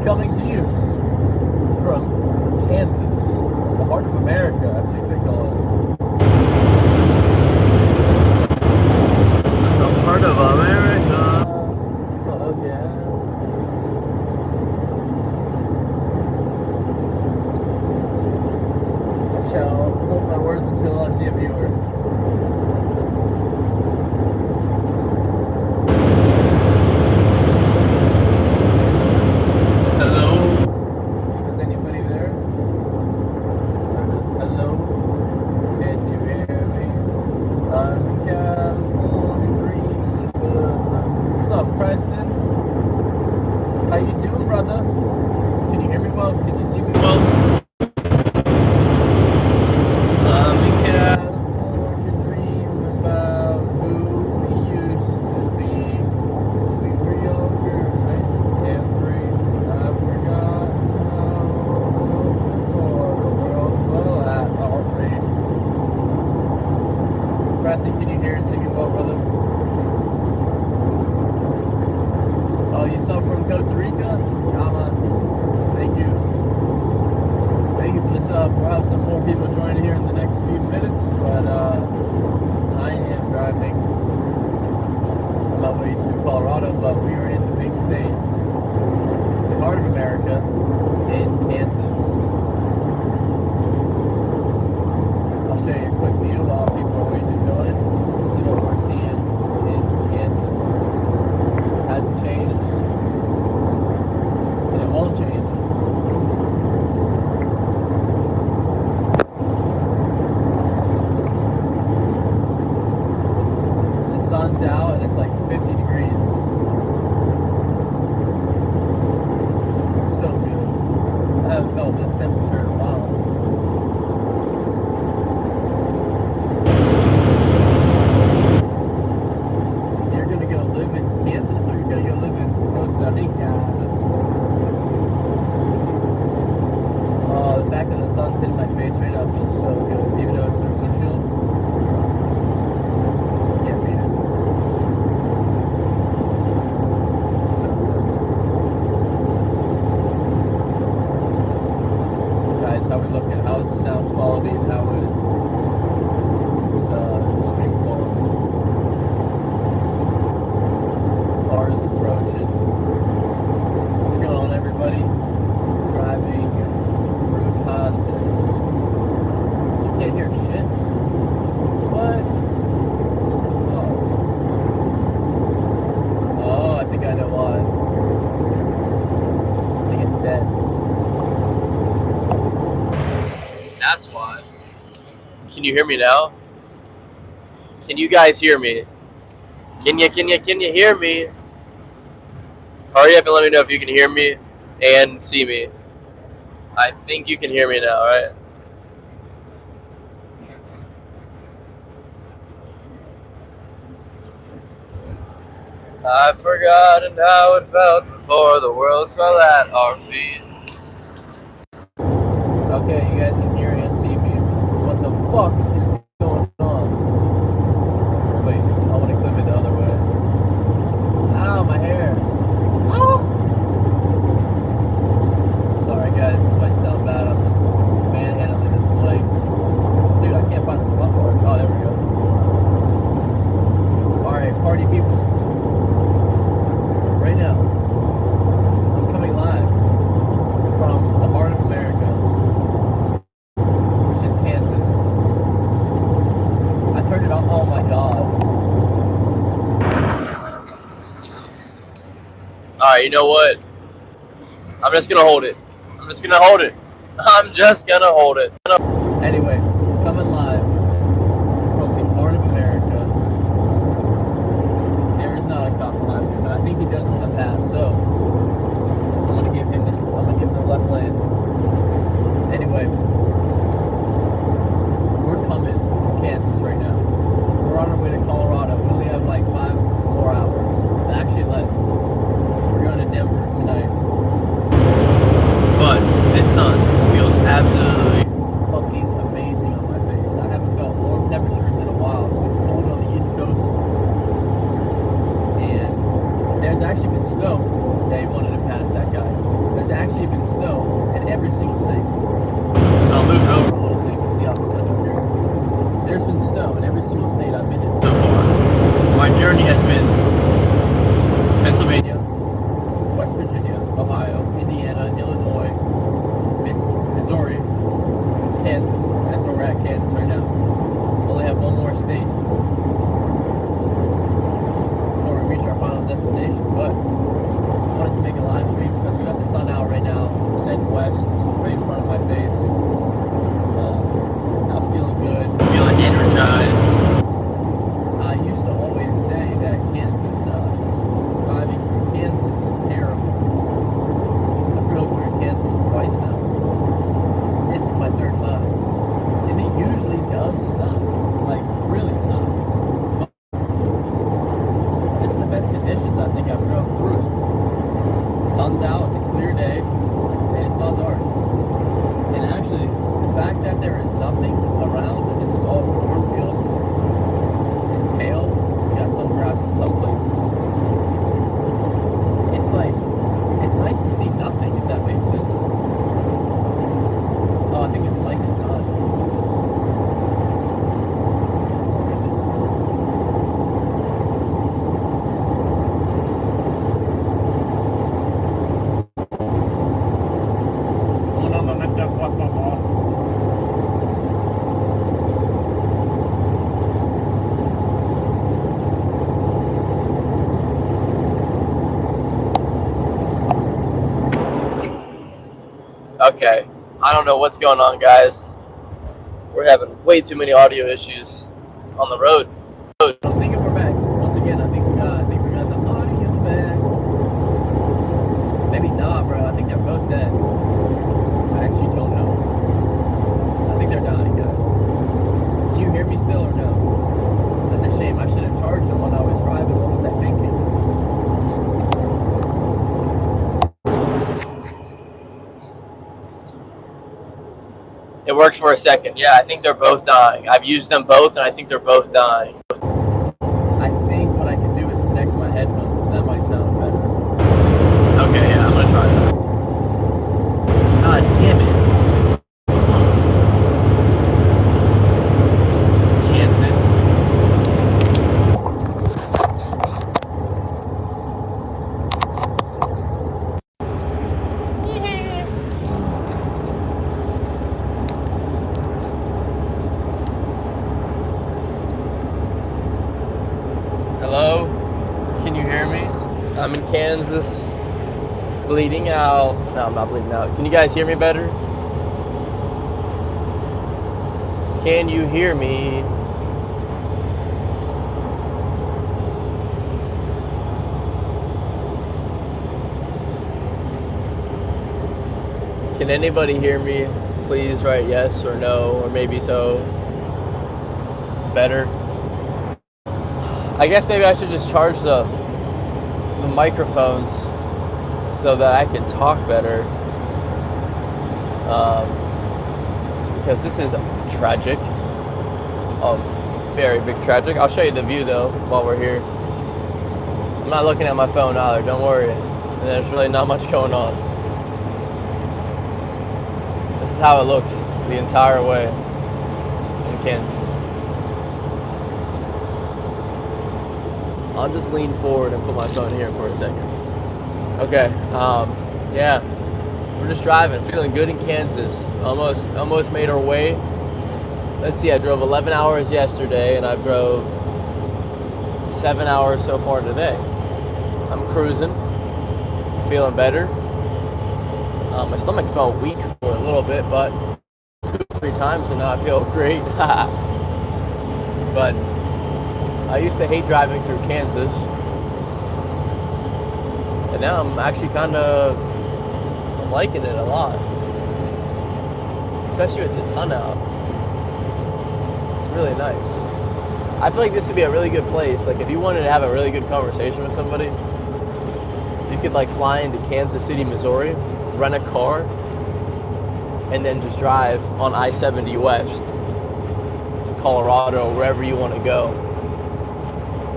Coming to you from Kansas, the heart of America, I believe they call it. The heart of America. Oh yeah. I shall hold my words until I see a viewer. How you doing, brother? Can you hear me well? Can you see me well? I'm in California dreaming about who we used to be when we were younger and free. I've forgotten how before the world fell at our feet. Preston, can you hear and see me well, brother? Oh, you saw from Costa Rica? Come on. Thank you. Thank you for this. We'll have some more people joining here in the next few minutes, but I am driving on my way to Colorado, but we are in the big state, the heart of America, in Kansas. I'll show you a quick view while people are waiting to join. This is what we're seeing in Kansas. Hasn't changed, and it won't change. The sun's out and it's like 50 degrees. So good. I haven't felt this temperature in a while. You're gonna go live in Kansas, or you're gonna go live in Costa Rica? Oh, the fact that the sun's hitting my face right now feels so good, even though it's through windshield. Can't beat it. So good. Guys, how we looking? How is the sound quality, and how is the stream quality? Cars approaching. What's going on, everybody? Driving through Kansas. You can't hear shit? What? Oh, I think I know why. I think it's dead. That's why. Can you hear me now? Can you guys hear me? Can you hear me? Hurry up and let me know if you can hear me and see me. I think you can hear me now, right? I've forgotten how it felt before the world fell at our feet. Okay, you guys can hear and see me. What the fuck is going on? Wait, I want to clip it the other way. Ow, my hair. Sorry guys, this might sound bad. I'm just manhandling this mic. Dude, I can't find the spot for it. Oh, there we go. Alright, party people. Right now, I'm coming live from the heart of America, which is Kansas. I turned it on. Oh my god. Alright, you know what? I'm just gonna hold it. I'm just gonna hold it. Anyway, coming live from the heart of America. There is not a cop behind me, but I think he does want to pass, so I'm gonna give him the left lane. Anyway, we're coming from Kansas right now. We're on our way to Colorado. We only have like 5 more hours. Actually less. We're going to Denver tonight. But this sun feels absolutely fucking amazing on my face. I haven't felt warm temperatures in a while. It's been cold on the East Coast. And there's actually been snow. Yeah, he wanted to pass that guy. There's every single state. I'll move it over a little so you can see out the window here. There's been snow in every single state I've been in so far. My journey has been Pennsylvania, West Virginia, Ohio, Indiana, Illinois, Missouri, Kansas. That's where we're at, Kansas right now. Only have one more state before we reach our final destination, but I wanted to make a live stream because we got the sun out right now, setting west, right in front of my face. I was feeling good, feeling energized. I used to always say that Kansas sucks. Driving through Kansas is terrible. I drove through Kansas twice now. This is my third time. And it usually does suck. Like, really suck. But it's the best conditions I think I've drove through it. The sun's out, it's a clear day, and it's not dark. And actually, the fact that there is nothing around, and this is all cornfields and pale, we got some grass in some places. It's like, it's nice to see nothing, if that makes sense. Oh, I think his mic is gone. Okay, I don't know what's going on, guys. We're having way too many audio issues on the road. I'm thinking we're back. Once again, I think we got the audio back. Maybe not, bro. I think they're both dead. I actually don't know. I think they're dying, guys. Can you hear me still or no? That's a shame. I should have charged them when I was driving. What was I thinking? It works for a second. Yeah, I think they're both dying. I've used them both, and I think they're both dying. I think what I can do is connect my headphones, and that might sound better. Okay, yeah, I'm gonna try that. God damn it. Kansas. Hello? Can you hear me? I'm in Kansas, bleeding out. No, I'm not bleeding out. Can you guys hear me better? Can you hear me? Can anybody hear me? Please write yes or no, or maybe so. Better. I guess maybe I should just charge the microphones so that I can talk better. Because this is tragic. Very big tragic. I'll show you the view though while we're here. I'm not looking at my phone either, don't worry. And there's really not much going on. This is how it looks the entire way in Kansas. I'll just lean forward and put my phone here for a second. Okay, yeah, we're just driving, feeling good in Kansas. Almost made our way. Let's see, I drove 11 hours yesterday, and I drove 7 hours so far today. I'm cruising, feeling better. My stomach felt weak for a little bit, but 2 or 3 times, and now I feel great. But I used to hate driving through Kansas, and now I'm actually I'm liking it a lot, especially with the sun out. It's really nice. I feel like this would be a really good place. Like if you wanted to have a really good conversation with somebody, you could like fly into Kansas City, Missouri, rent a car, and then just drive on I-70 West to Colorado or wherever you want to go.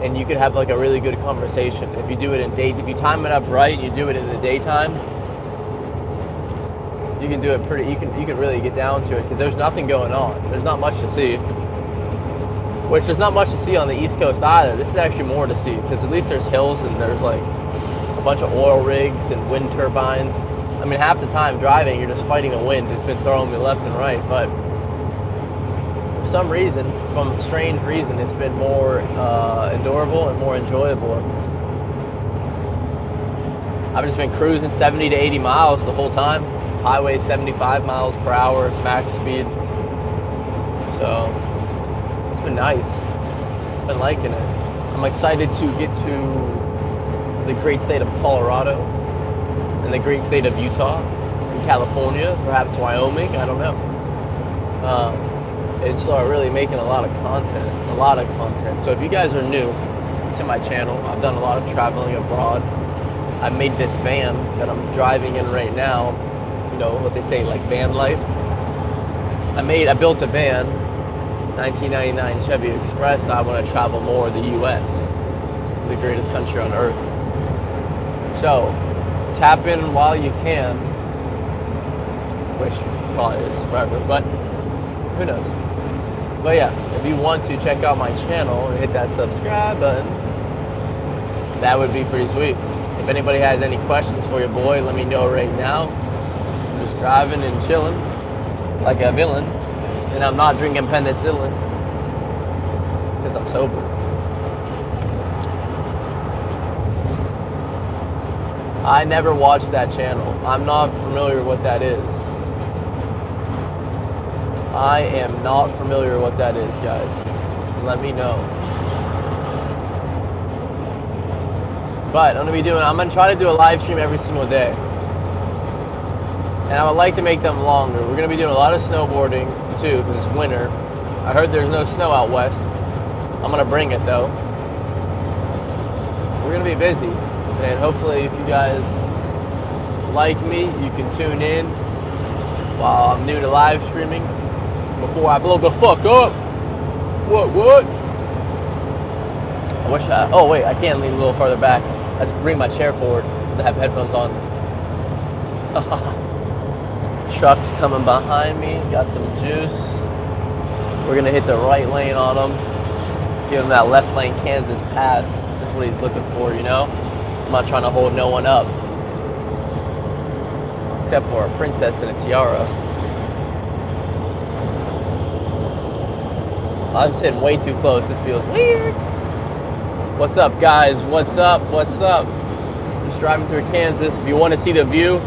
And you could have like a really good conversation. If you do it if you time it up right, you do it in the daytime, you can do it pretty. You can really get down to it because there's nothing going on. There's not much to see. Which there's not much to see on the East Coast either. This is actually more to see because at least there's hills and there's like a bunch of oil rigs and wind turbines. I mean, half the time driving, you're just fighting a wind. It's been throwing me left and right, but for some reason, from strange reason, it's been more endurable and more enjoyable. I've just been cruising 70 to 80 miles the whole time. Highway 75 miles per hour, max speed. So it's been nice. Been liking it. I'm excited to get to the great state of Colorado and the great state of Utah and California, perhaps Wyoming, I don't know. And start really making a lot of content. So if you guys are new to my channel, I've done a lot of traveling abroad. I made this van that I'm driving in right now, you know, what they say, like van life. I built a van, 1999 Chevy Express. I want to travel more the U.S., the greatest country on earth. So, tap in while you can, which probably is forever, but who knows. But yeah, if you want to check out my channel and hit that subscribe button, that would be pretty sweet. If anybody has any questions for your boy, let me know right now. I'm just driving and chilling like a villain, and I'm not drinking penicillin because I'm sober. I never watched that channel. I'm not familiar with what that is. I am not familiar with what that is, guys. Let me know. But I'm gonna try to do a live stream every single day. And I would like to make them longer. We're gonna be doing a lot of snowboarding too, because it's winter. I heard there's no snow out west. I'm gonna bring it though. We're gonna be busy. And hopefully if you guys like me, you can tune in while I'm new to live streaming before I blow the fuck up. What? Oh wait, I can't lean a little farther back. I just bring my chair forward because I have headphones on. Trucks coming behind me, got some juice. We're gonna hit the right lane on him. Give him that left lane Kansas pass. That's what he's looking for, you know? I'm not trying to hold no one up. Except for a princess in a tiara. I'm sitting way too close. This feels weird. What's up, guys? What's up? Just driving through Kansas. If you want to see the view,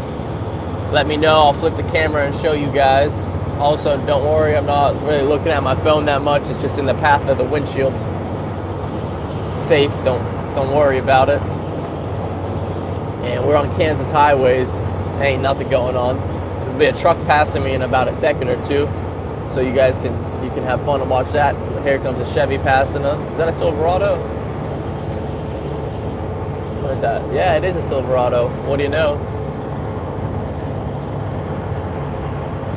let me know. I'll flip the camera and show you guys. Also, don't worry, I'm not really looking at my phone that much. It's just in the path of the windshield. Safe. Don't worry about it. And we're on Kansas highways. Ain't nothing going on. There'll be a truck passing me in about a second or two, so you guys can have fun and watch that. Here comes a Chevy passing us. Is that a Silverado? What is that? Yeah, it is a Silverado. What do you know?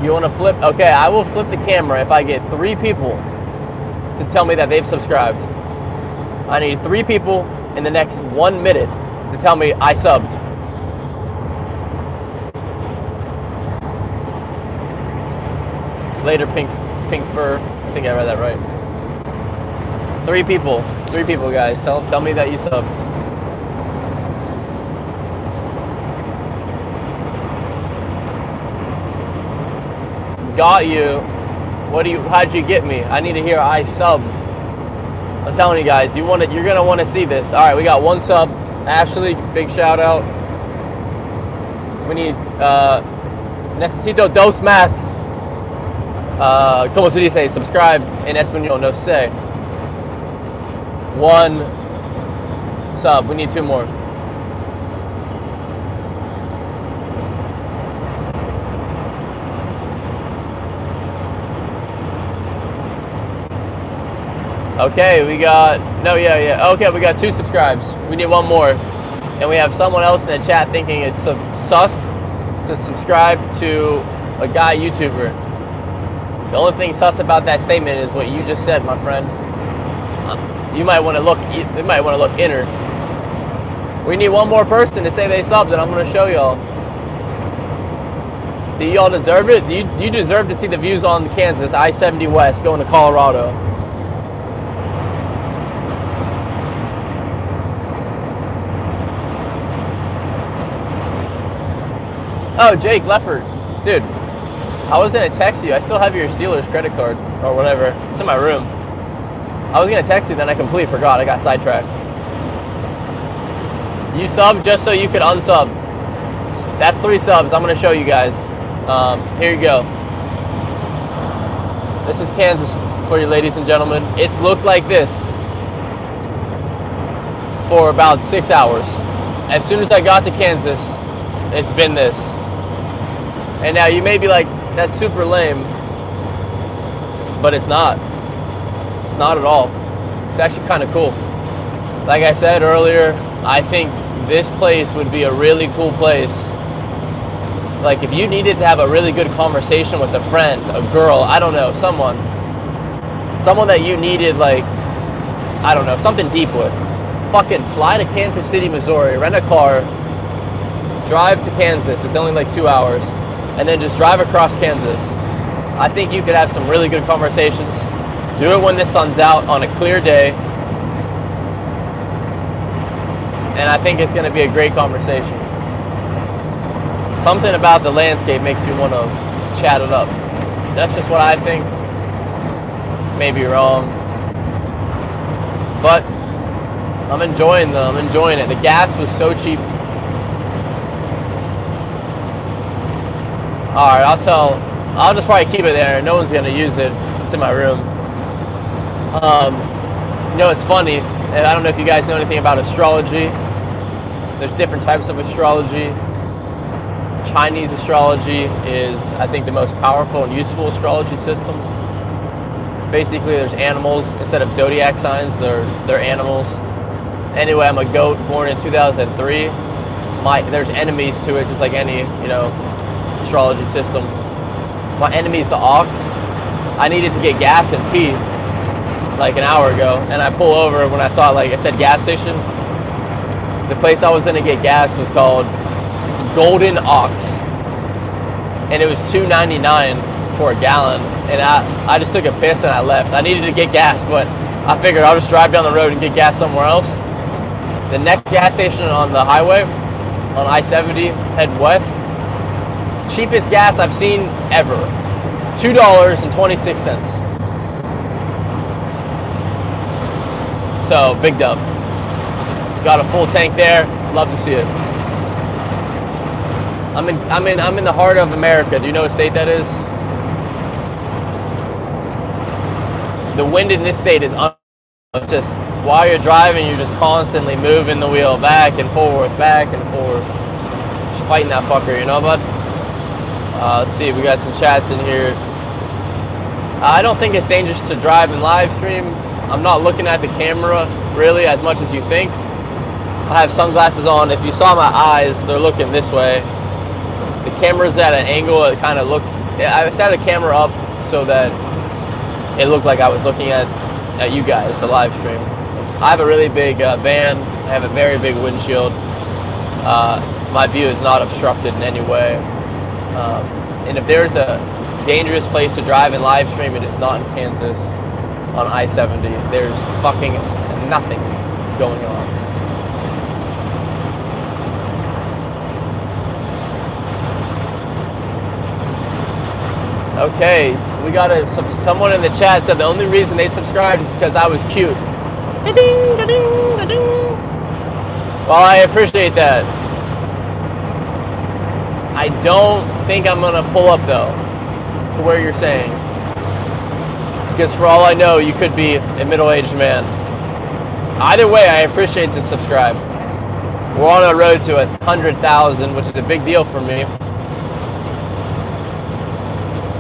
You want to flip? Okay, I will flip the camera if I get 3 people to tell me that they've subscribed. I need 3 people in the next 1 minute to tell me I subbed. Later, pink fur. I think I read that right. 3 people, guys. Tell me that you subbed. Got you. How'd you get me? I need to hear I subbed. I'm telling you guys, you're gonna want to see this. All right, we got 1 sub. Ashley, big shout out. We need necesito 2 más. ¿Cómo se dice? Subscribe en español, no sé. 1 sub. We need 2 more. Okay, we got, okay, we got 2 subscribes. We need 1 more. And we have someone else in the chat thinking it's sus to subscribe to a guy YouTuber. The only thing sus about that statement is what you just said, my friend. You might want to look inner. We need 1 more person to say they subbed, and I'm going to show y'all. Do y'all deserve it? Do you deserve to see the views on Kansas, I-70 West, going to Colorado? Oh, Jake Leffert. Dude, I was going to text you. I still have your Steelers credit card or whatever. It's in my room. I was going to text you, then I completely forgot. I got sidetracked. You subbed just so you could unsub. That's 3 subs. I'm going to show you guys. Here you go. This is Kansas for you, ladies and gentlemen. It's looked like this for about 6 hours. As soon as I got to Kansas, it's been this. And now you may be like, that's super lame, but it's not. It's not at all. It's actually kind of cool. Like I said earlier, I think this place would be a really cool place. Like if you needed to have a really good conversation with a friend, a girl, I don't know, someone that you needed, like, I don't know, something deep with. Fucking fly to Kansas City, Missouri, rent a car, drive to Kansas. It's only like 2 hours. And then just drive across Kansas. I think you could have some really good conversations. Do it when the sun's out on a clear day. And I think it's going to be a great conversation. Something about the landscape makes you want to chat it up. That's just what I think. Maybe wrong. But I'm enjoying it. The gas was so cheap. Alright, I'll just probably keep it there. No one's going to use it. It's in my room. You know, it's funny, and I don't know if you guys know anything about astrology. There's different types of astrology. Chinese astrology is, I think, the most powerful and useful astrology system. Basically, there's animals. Instead of zodiac signs, they're animals. Anyway, I'm a goat born in 2003. There's enemies to it, just like any, you know, astrology system. My enemy's the ox. I needed to get gas and pee like an hour ago, and I pull over when I saw, like I said, gas station. The place I was going to get gas was called Golden Ox, and it was $2.99 for a gallon, and I just took a piss and I left. I needed to get gas, but I figured I'll just drive down the road and get gas somewhere else. The next gas station on the highway, on I-70, head west, cheapest gas I've seen ever. $2.26. So, big dub. Got a full tank there. Love to see it. I'm in the heart of America. Do you know what state that is? The wind in this state is just while you're driving, you're just constantly moving the wheel back and forth, just fighting that fucker, you know, bud? Let's see, we got some chats in here. I don't think it's dangerous to drive and live stream. I'm not looking at the camera really as much as you think. I have sunglasses on. If you saw my eyes, they're looking this way. The camera's at an angle. It kind of looks. I set the camera up so that it looked like I was looking at you guys, the live stream. I have a really big van. I have a very big windshield. My view is not obstructed in any way. And if there's a dangerous place to drive and live stream, it is not in Kansas on I-70. There's fucking nothing going on. Okay, we got someone in the chat said the only reason they subscribed is because I was cute. Da-ding, da-ding, da-ding. Well, I appreciate that. I don't think I'm gonna pull up though to where you're saying, because for all I know, you could be a middle-aged man. Either way, I appreciate the subscribe. We're on a road to 100,000, which is a big deal for me.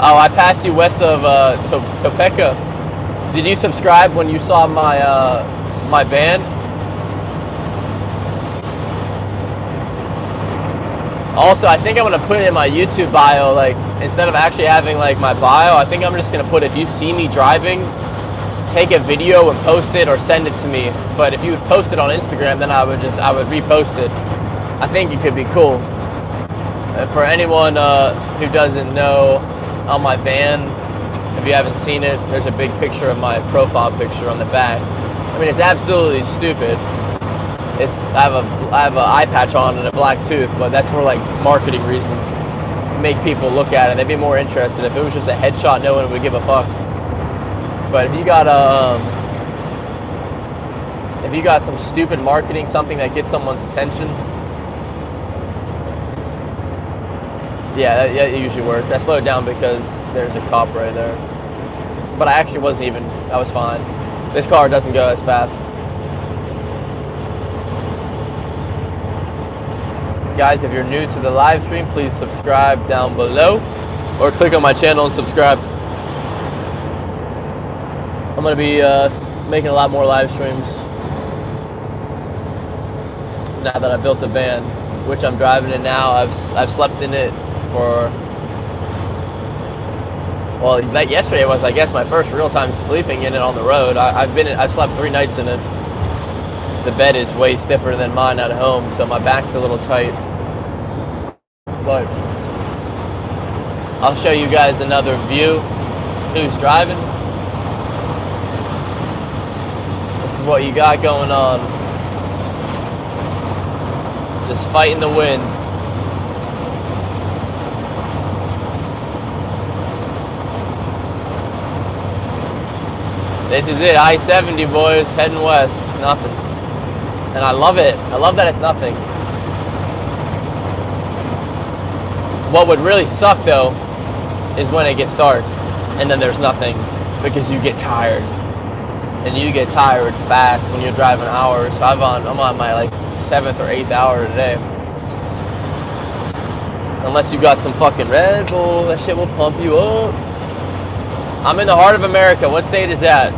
Oh, I passed you west of Topeka. Did you subscribe when you saw my my van? Also, I think I'm gonna put in my YouTube bio, like, instead of actually having like my bio, I think I'm just gonna put, if you see me driving, take a video and post it or send it to me. But if you would post it on Instagram, then I would repost it. I think it could be cool. For anyone who doesn't know, on my van, if you haven't seen it, there's a big picture of my profile picture on the back. I mean, it's absolutely stupid. I have an eye patch on and a black tooth, but that's for like marketing reasons. Make people look at it. They'd be more interested. If it was just a headshot, no one would give a fuck. But if you got some stupid marketing, something that gets someone's attention, yeah, it usually works. I slowed down because there's a cop right there. But I actually I was fine. This car doesn't go as fast. Guys, if you're new to the live stream, please subscribe down below or click on my channel and subscribe. I'm going to be making a lot more live streams now that I built a van, which I'm driving in now. I've slept in it for, well, yesterday was, I guess, my first real time sleeping in it on the road. I've slept 3 nights in it. The bed is way stiffer than mine at home, so my back's a little tight. But I'll show you guys another view. Who's driving? This is what you got going on. Just fighting the wind. This is it, I-70, boys, heading west. Nothing. And I love it. I love that it's nothing. What would really suck, though, is when it gets dark and then there's nothing, because you get tired. And you get tired fast when you're driving hours. So I'm on my like 7th or 8th hour today. Unless you got some fucking Red Bull, that shit will pump you up. I'm in the heart of America. What state is that?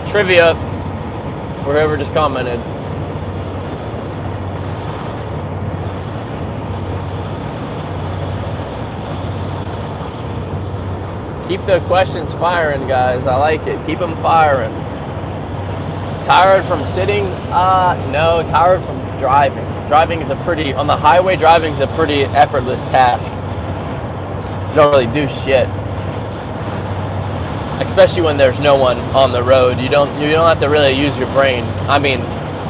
Trivia for whoever just commented. Keep the questions firing, guys. I like it. Keep them firing. Tired from sitting? No, tired from driving. On the highway, driving is a pretty effortless task. You don't really do shit. Especially when there's no one on the road. You don't have to really use your brain. I mean,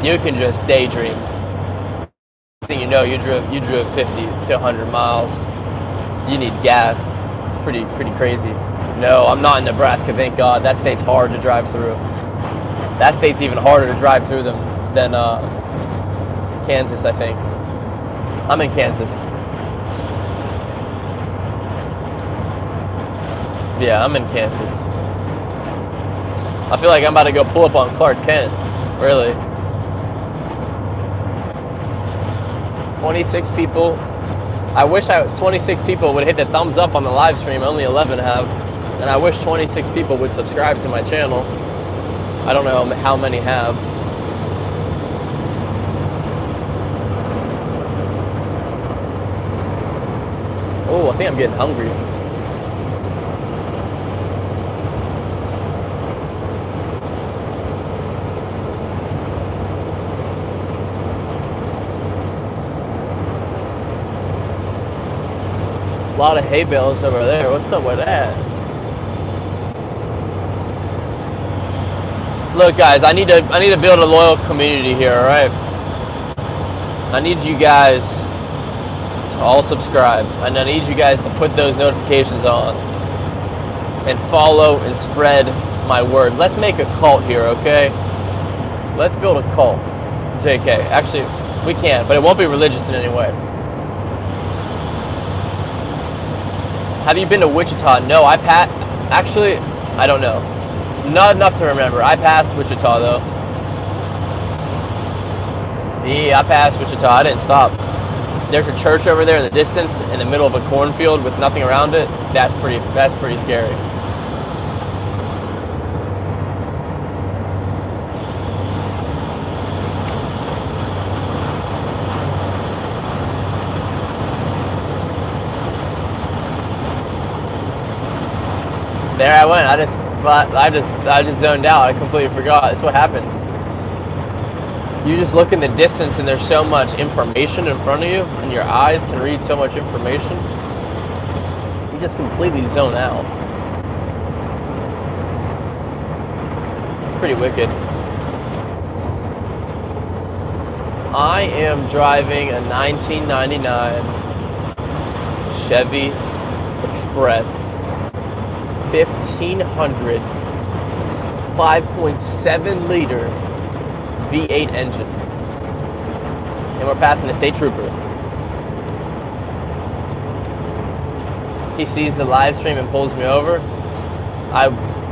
you can just daydream. Next thing you know, you drove 50 to 100 miles. You need gas. It's pretty crazy. No, I'm not in Nebraska, thank God. That state's hard to drive through. That state's even harder to drive through than Kansas, I think. I'm in Kansas. Yeah, I'm in Kansas. I feel like I'm about to go pull up on Clark Kent. Really. 26 people. I wish 26 people would hit the thumbs up on the live stream. Only 11 have. And I wish 26 people would subscribe to my channel. I don't know how many have. Oh, I think I'm getting hungry. A lot of hay bales over there. What's up with that? Look, guys, I need to build a loyal community here, all right? I need you guys to all subscribe, and I need you guys to put those notifications on and follow and spread my word. Let's make a cult here, okay? Let's build a cult. JK. Actually, we can, but it won't be religious in any way. Have you been to Wichita? No, actually, I don't know. Not enough to remember. I passed Wichita, though. Yeah, I passed Wichita. I didn't stop. There's a church over there in the distance, in the middle of a cornfield with nothing around it. That's pretty scary. There I went. I just zoned out. I completely forgot. That's what happens. You just look in the distance and there's so much information in front of you, and your eyes can read so much information. You just completely zone out. It's pretty wicked. I am driving a 1999 Chevy Express 1500 5.7 liter V8 engine, and we're passing a state trooper. He sees the live stream and pulls me over.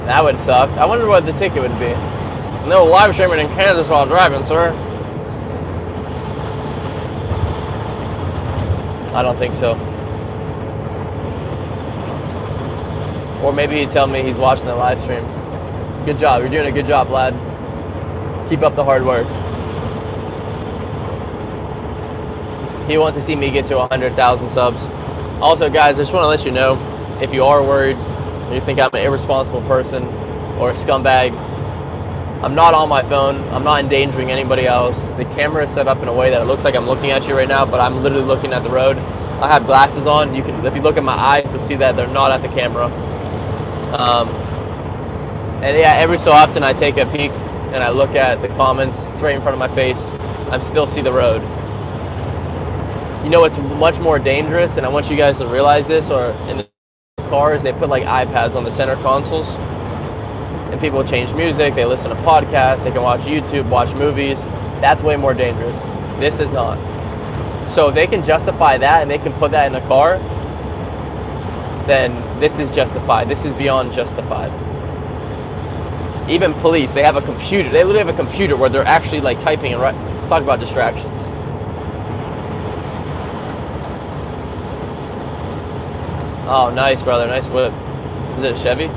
That would suck. I wonder what the ticket would be. No live streaming in Kansas while driving, sir. I don't think so. Or maybe he'd tell me he's watching the live stream. Good job. You're doing a good job, lad. Keep up the hard work. He wants to see me get to 100,000 subs. Also, guys, I just want to let you know, if you are worried, or you think I'm an irresponsible person or a scumbag, I'm not on my phone. I'm not endangering anybody else. The camera is set up in a way that it looks like I'm looking at you right now, but I'm literally looking at the road. I have glasses on. You can, if you look at my eyes, you'll see that they're not at the camera. And yeah, every so often I take a peek and I look at the comments. It's right in front of my face. I still see the road. You know what's much more dangerous, and I want you guys to realize this, or in the cars, they put like iPads on the center consoles, and people change music, they listen to podcasts, they can watch YouTube, watch movies. That's way more dangerous. This is not. So if they can justify that and they can put that in a car, then this is justified. This is beyond justified. Even police, they have a computer. They literally have a computer where they're actually like typing and talk about distractions. Oh, nice, brother. Nice whip. Is it a Chevy?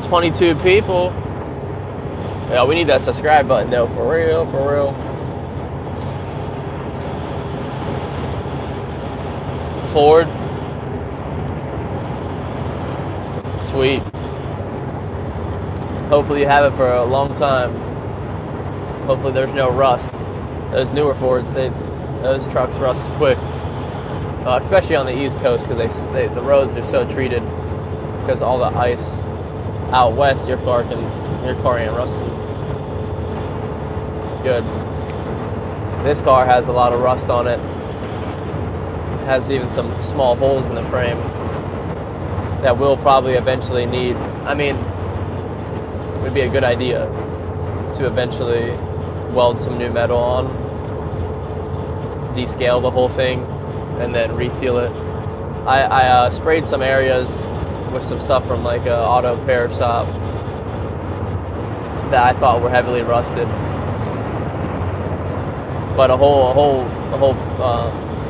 22 people. Yeah, we need that subscribe button though. For real, for real. Ford. Sweet. Hopefully you have it for a long time. Hopefully there's no rust. Those newer Fords, those trucks rust quick, especially on the East Coast, because the roads are so treated. Because all the ice out west, your car ain't rusting. Good. This car has a lot of rust on it. It has even some small holes in the frame that will probably eventually need. I mean, it would be a good idea to eventually weld some new metal on, descale the whole thing, and then reseal it. I sprayed some areas with some stuff from like a auto repair shop that I thought were heavily rusted. But a whole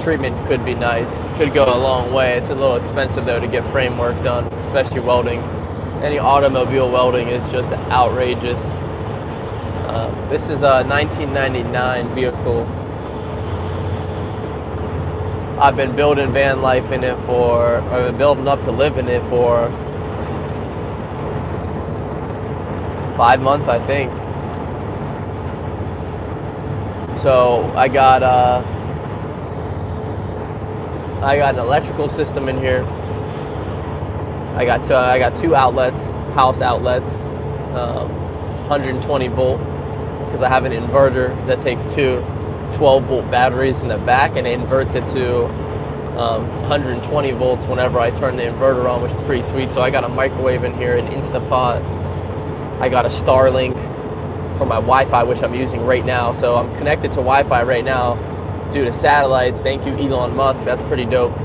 treatment could be nice. Could go a long way. It's a little expensive though to get frame work done, especially welding. Any automobile welding is just outrageous. This is a 1999 vehicle. I've been building van life in it I've been building up to live in it for 5 months, I think. So I got an electrical system in here. I got two outlets, house outlets, 120 volt, because I have an inverter that takes two 12 volt batteries in the back and it inverts it to 120 volts whenever I turn the inverter on, which is pretty sweet. So I got a microwave in here, an Instapot. I got a Starlink for my Wi-Fi, which I'm using right now. So I'm connected to Wi-Fi right now due to satellites. Thank you, Elon Musk. That's pretty dope.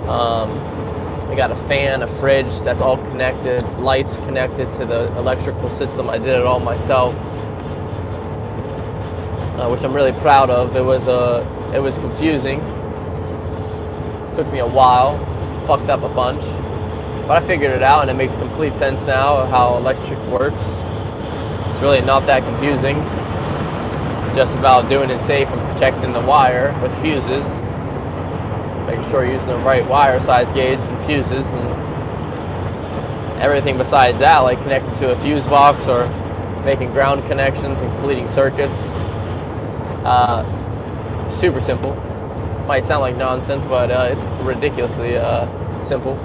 I got a fan, a fridge, that's all connected. Lights connected to the electrical system. I did it all myself, which I'm really proud of. It was confusing. It took me a while, fucked up a bunch, but I figured it out, and it makes complete sense now how electric works. It's really not that confusing. It's just about doing it safe and protecting the wire with fuses, making sure you're using the right wire size gauge and fuses, everything besides that, like connected to a fuse box or making ground connections and completing circuits. Super simple. Might sound like nonsense, but it's ridiculously simple.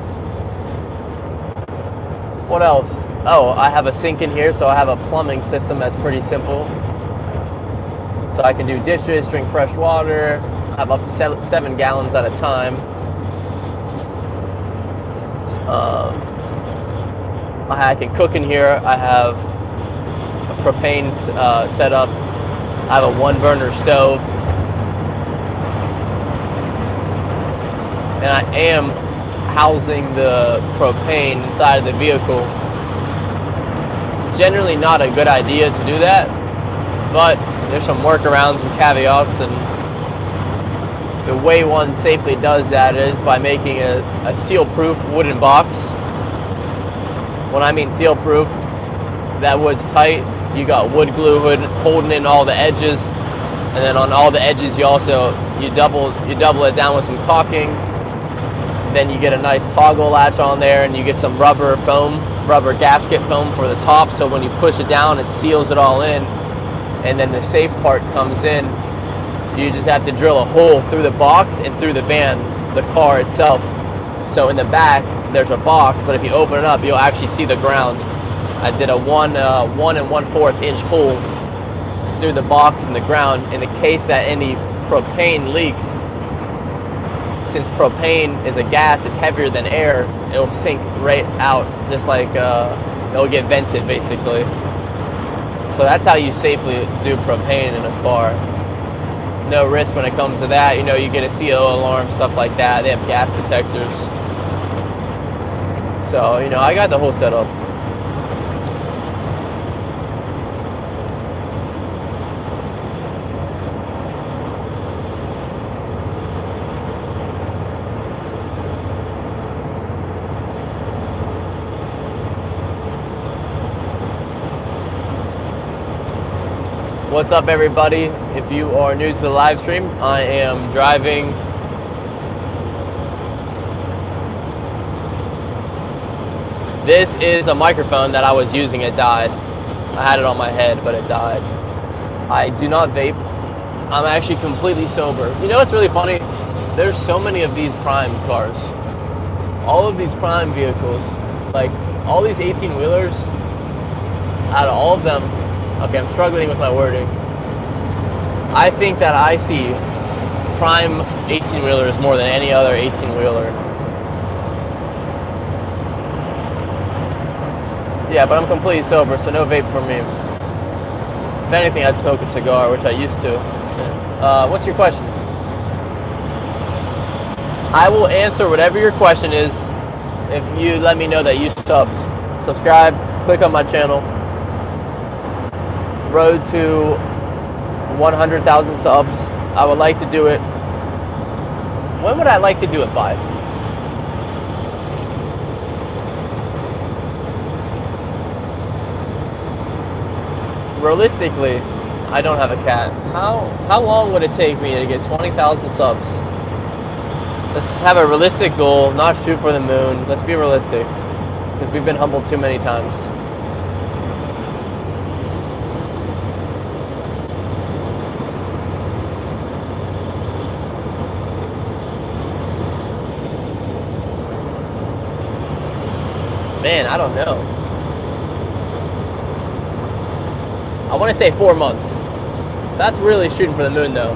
What else? Oh, I have a sink in here, so I have a plumbing system that's pretty simple. So I can do dishes, drink fresh water. I have up to 7 gallons at a time. I can cook in here. I have a propane set up. I have a 1-burner stove. And I am housing the propane inside of the vehicle. Generally not a good idea to do that, but there's some workarounds and caveats, and the way one safely does that is by making a seal-proof wooden box. When I mean seal-proof, that wood's tight. You got wood glue holding in all the edges, and then on all the edges you double it down with some caulking. Then you get a nice toggle latch on there, and you get some rubber gasket foam for the top, so when you push it down it seals it all in. And then the safe part comes in. You just have to drill a hole through the box and through the van, the car itself. So in the back there's a box, but if you open it up you'll actually see the ground. I did a 1 1/4 inch hole through the box in the ground in the case that any propane leaks. Since propane is a gas, it's heavier than air, it'll sink right out, just like it'll get vented basically. So that's how you safely do propane in a car. No risk when it comes to that. You know, you get a CO alarm, stuff like that. They have gas detectors. So, you know, I got the whole setup. What's up, everybody? If you are new to the live stream, I am driving this is a microphone that I was using. It died. I had it on my head, but it died. I do not vape. I'm actually completely sober. You know what's really funny? There's so many of these Prime cars. All of these Prime vehicles, like all these 18-wheelers, out of all of them, okay, I'm struggling with my wording. I think that I see Prime 18-wheelers more than any other 18-wheeler. Yeah, but I'm completely sober, so no vape for me. If anything, I'd smoke a cigar, which I used to. What's your question? I will answer whatever your question is if you let me know that you subbed. Subscribe, click on my channel. Road to 100,000 subs. I would like to do it. When would I like to do it by? Realistically, I don't have a cat. How long would it take me to get 20,000 subs? Let's have a realistic goal, not shoot for the moon. Let's be realistic, because we've been humbled too many times. Man, I don't know. I want to say 4 months. That's really shooting for the moon, though.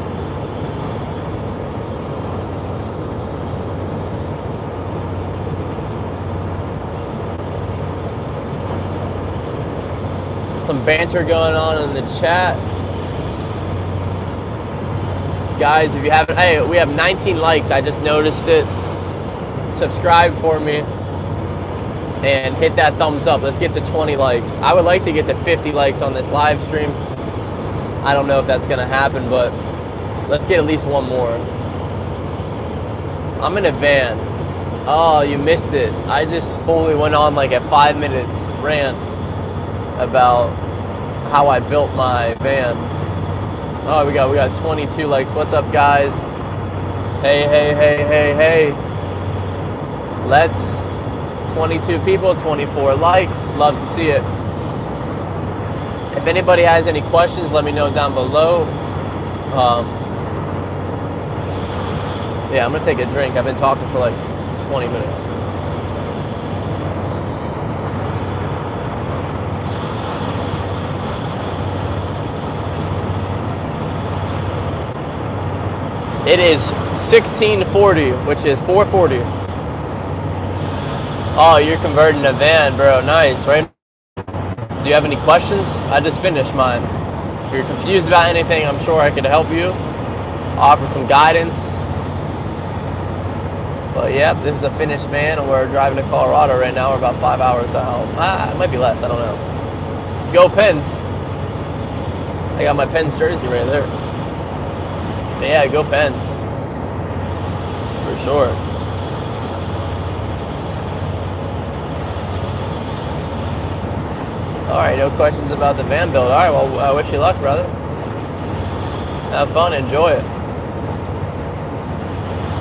Some banter going on in the chat. Guys, if you haven't, hey, we have 19 likes. I just noticed it. Subscribe for me. And hit that thumbs up. Let's get to 20 likes. I would like to get to 50 likes on this live stream. I don't know if that's gonna happen, but let's get at least one more. I'm in a van. Oh, you missed it. I just fully went on like a 5 minutes rant about how I built my van. Oh, we got 22 likes. What's up, guys? Hey. Let's 22 people, 24 likes. Love to see it. If anybody has any questions, let me know down below. Yeah, I'm gonna take a drink. I've been talking for like 20 minutes. It is 1640, which is 440. Oh, you're converting a van, bro. Nice, right? Do you have any questions? I just finished mine. If you're confused about anything, I'm sure I could help you, offer some guidance. But yeah, this is a finished van, and we're driving to Colorado right now. We're about 5 hours out. It might be less, I don't know. Go Pens. I got my Pens jersey right there. But yeah, go Pens. For sure. Alright, no questions about the van build. Alright, well, I wish you luck, brother. Have fun, enjoy it.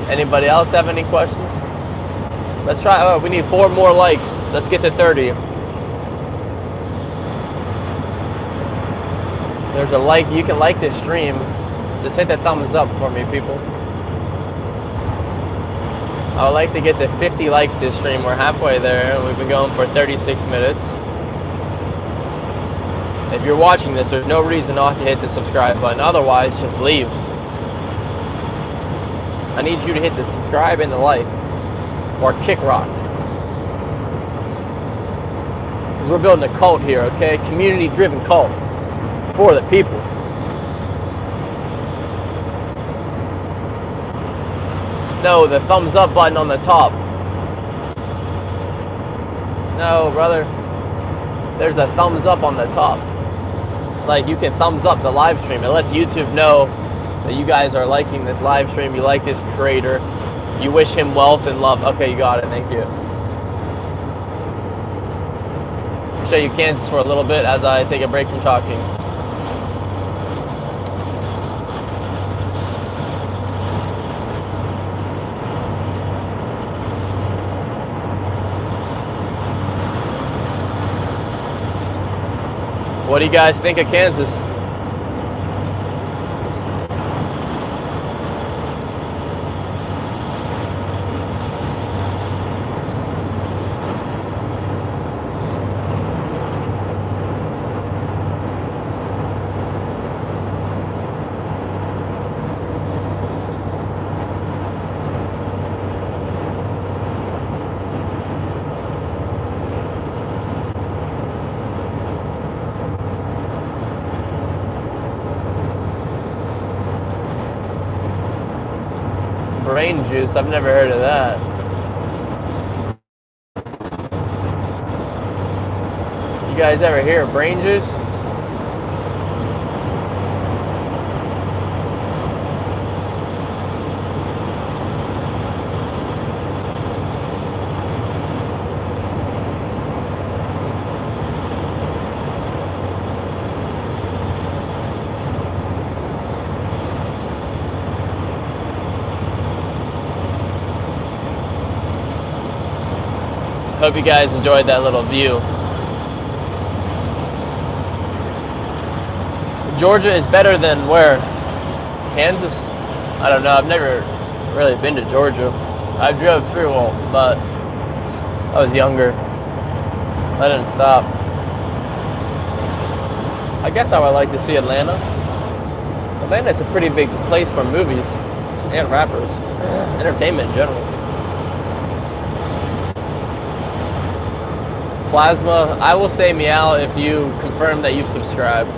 Anybody else have any questions? Let's try, oh, we need 4 more likes. Let's get to 30. There's a like, you can like this stream. Just hit the thumbs up for me, people. I would like to get to 50 likes this stream. We're halfway there, and we've been going for 36 minutes. If you're watching this, there's no reason not to hit the subscribe button. Otherwise, just leave. I need you to hit the subscribe and the like, or kick rocks. Because we're building a cult here, okay? Community-driven cult for the people. No, the thumbs up button on the top. No, brother. There's a thumbs up on the top. Like, you can thumbs up the live stream. It lets YouTube know that you guys are liking this live stream. You like this creator. You wish him wealth and love. Okay, you got it. Thank you. I'll show you Kansas for a little bit as I take a break from talking. What do you guys think of Kansas? Brain juice, I've never heard of that. You guys ever hear of brain juice? Hope you guys enjoyed that little view. Georgia is better than where? Kansas? I don't know. I've never really been to Georgia. I drove through, but I was younger. I didn't stop. I guess I would like to see Atlanta. Atlanta's a pretty big place for movies and rappers, entertainment in general. Plasma, I will say meow if you confirm that you've subscribed.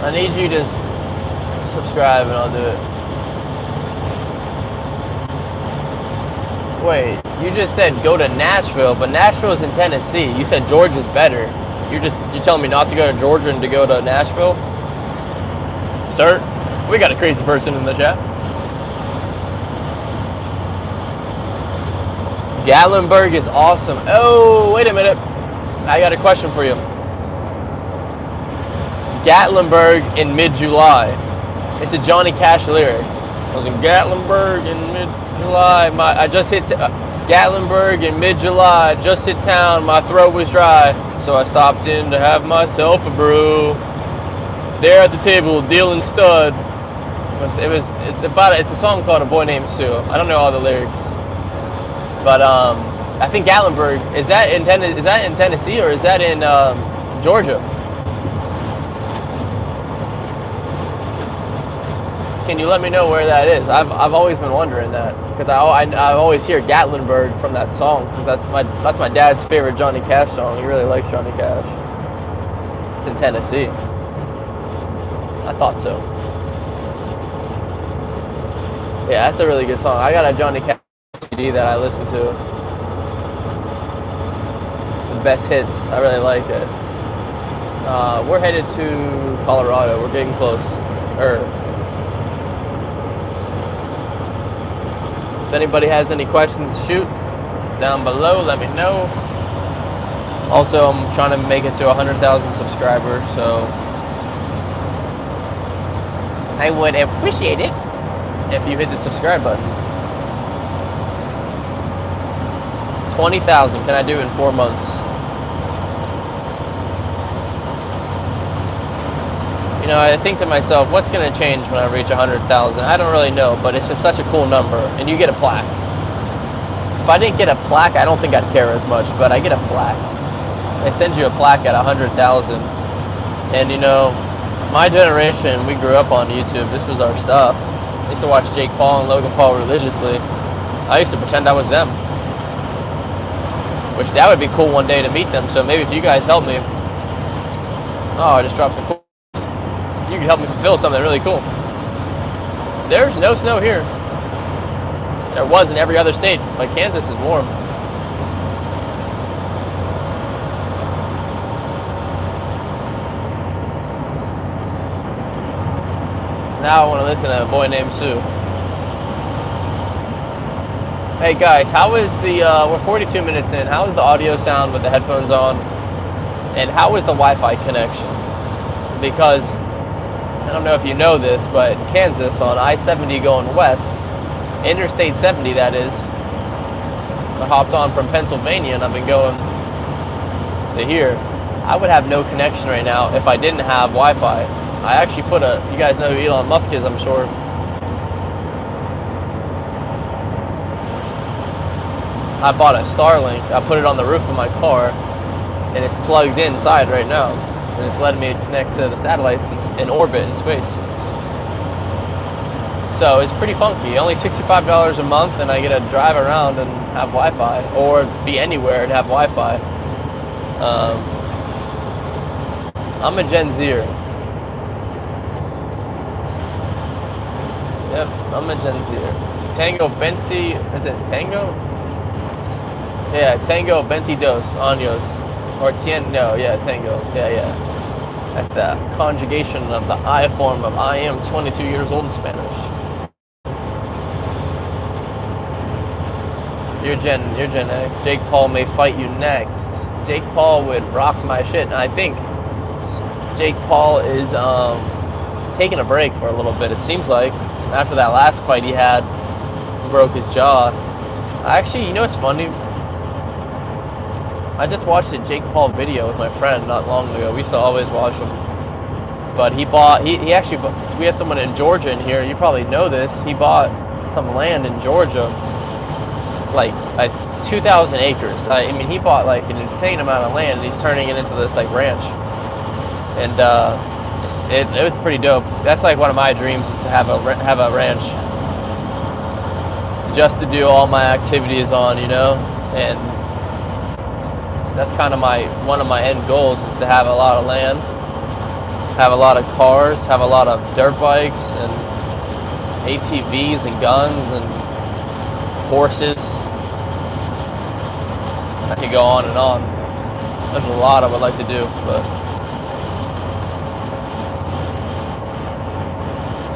I need you to subscribe and I'll do it. Wait, you just said go to Nashville, but Nashville's in Tennessee. You said Georgia's better. You're telling me not to go to Georgia and to go to Nashville? Sir, we got a crazy person in the chat. Gatlinburg is awesome. Oh, wait a minute. I got a question for you. Gatlinburg in mid-July. It's a Johnny Cash lyric. I was in Gatlinburg in mid-July. I just hit Gatlinburg in mid-July. Just hit town. My throat was dry, so I stopped in to have myself a brew. There at the table, dealing stud. It's a song called A Boy Named Sue. I don't know all the lyrics, but I think Gatlinburg is that in Tennessee or is that in Georgia? Can you let me know where that is? I've always been wondering that because I always hear Gatlinburg from that song because that's my dad's favorite Johnny Cash song. He really likes Johnny Cash. It's in Tennessee. I thought so. Yeah, that's a really good song. I got a Johnny Cash CD that I listen to. The best hits. I really like it. We're headed to Colorado. We're getting close. If anybody has any questions, shoot down below. Let me know. Also, I'm trying to make it to 100,000 subscribers, so I would appreciate it if you hit the subscribe button. 20,000. Can I do it in 4 months? You know, I think to myself, what's going to change when I reach 100,000? I don't really know, but it's just such a cool number, and you get a plaque. If I didn't get a plaque, I don't think I'd care as much, but I get a plaque. They send you a plaque at 100,000, and you know, my generation, we grew up on YouTube. This was our stuff. I used to watch Jake Paul and Logan Paul religiously. I used to pretend I was them. Which, that would be cool one day to meet them. So maybe if you guys help me. Oh, I just dropped some cool. You can help me fulfill something really cool. There's no snow here. There was in every other state, but Kansas is warm. Now I want to listen to A Boy Named Sue. Hey guys, how is the, we're 42 minutes in, how is the audio sound with the headphones on? And how is the Wi-Fi connection? Because, I don't know if you know this, but in Kansas on I-70 going west, Interstate 70 that is, I hopped on from Pennsylvania and I've been going to here. I would have no connection right now if I didn't have Wi-Fi. I actually put you guys know who Elon Musk is, I'm sure. I bought a Starlink. I put it on the roof of my car, and it's plugged inside right now. And it's letting me connect to the satellites in orbit in space. So it's pretty funky. Only $65 a month, and I get to drive around and have Wi-Fi, or be anywhere and have Wi-Fi. I'm a Gen Zer. Yep, I'm a Gen Zer. Tango Benti, is it Tango? Yeah, Tango 22 años. Or Tango. Yeah. That's the conjugation of the I form of I am 22 years old in Spanish. You're Gen X. Jake Paul may fight you next. Jake Paul would rock my shit. And I think Jake Paul is taking a break for a little bit, it seems like. After that last fight he had, broke his jaw. Actually, you know what's funny? I just watched a Jake Paul video with my friend not long ago. We used to always watch him. But he actually, we have someone in Georgia in here, you probably know this. He bought some land in Georgia, like 2,000 acres. I mean, he bought like an insane amount of land and he's turning it into this like ranch. And it was pretty dope. That's like one of my dreams is to have a ranch, just to do all my activities on, you know. And that's kind of one of my end goals is to have a lot of land, have a lot of cars, have a lot of dirt bikes and ATVs and guns and horses. I could go on and on. There's a lot I would like to do, but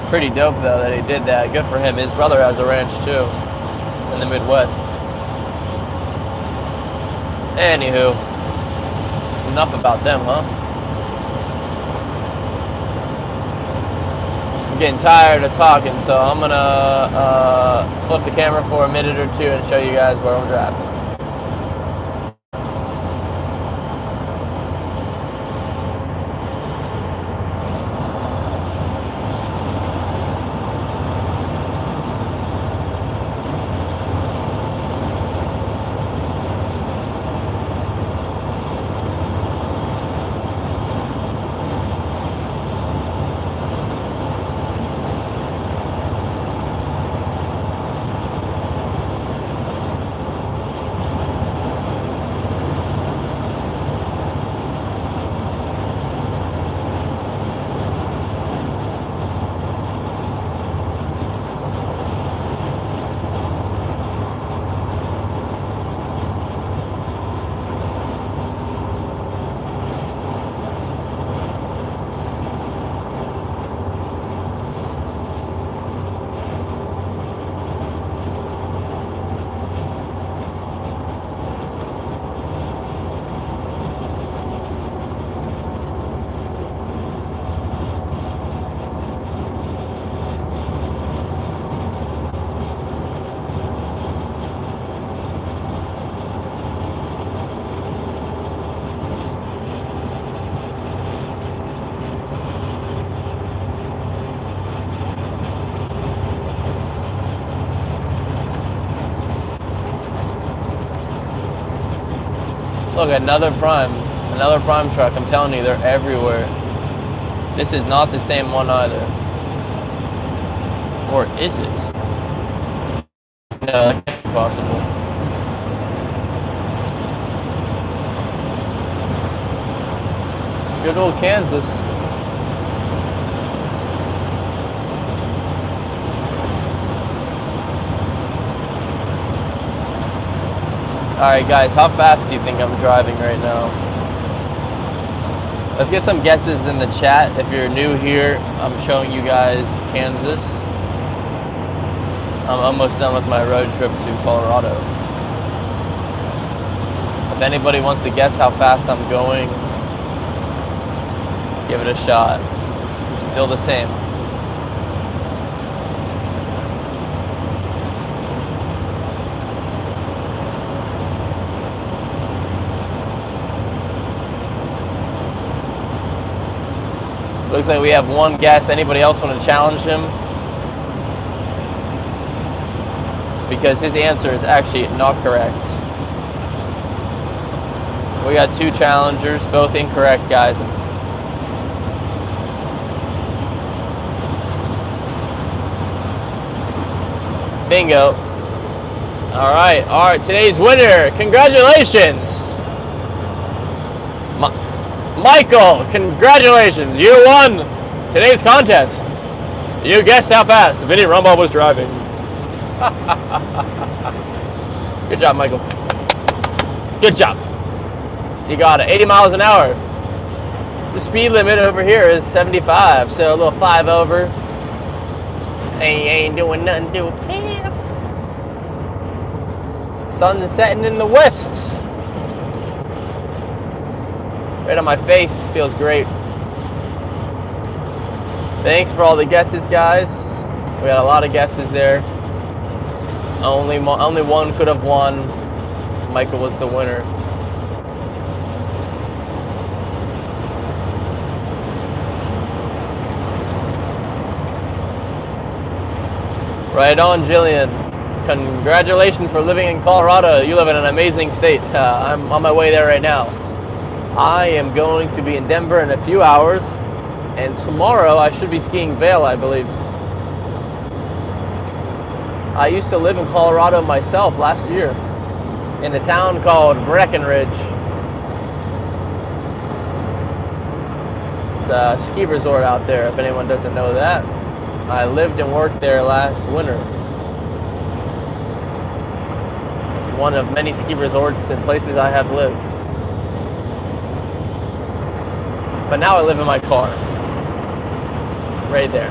pretty dope though that he did that. Good for him. His brother has a ranch too in the Midwest. Anywho, enough about them, huh? I'm getting tired of talking, so I'm gonna flip the camera for a minute or two and show you guys where I'm driving. Look, another prime truck. I'm telling you, they're everywhere. This is not the same one either. Or is it? No, that can't be possible. Good old Kansas. Alright guys, how fast do you think I'm driving right now? Let's get some guesses in the chat. If you're new here, I'm showing you guys Kansas. I'm almost done with my road trip to Colorado. If anybody wants to guess how fast I'm going, give it a shot. It's still the same. Looks like we have one guess. Anybody else want to challenge him? Because his answer is actually not correct. We got two challengers, both incorrect, guys. Bingo. All right, today's winner. Congratulations. Michael, congratulations. You won today's contest. You guessed how fast Vinny Rumba was driving. Good job, Michael. Good job. You got it. 80 miles an hour. The speed limit over here is 75, so a little 5 over. Ain't doing nothing to it. Sun's setting in the west. Right on my face, feels great. Thanks for all the guesses, guys. We got a lot of guesses there. Only one could have won. Michael was the winner. Right on, Jillian. Congratulations for living in Colorado. You live in an amazing state. I'm on my way there right now. I am going to be in Denver in a few hours, and tomorrow I should be skiing Vail, I believe. I used to live in Colorado myself last year in a town called Breckenridge. It's a ski resort out there, if anyone doesn't know that. I lived and worked there last winter. one of many ski resorts and places I have lived. But now I live in my car. Right there.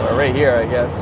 Or right here, I guess.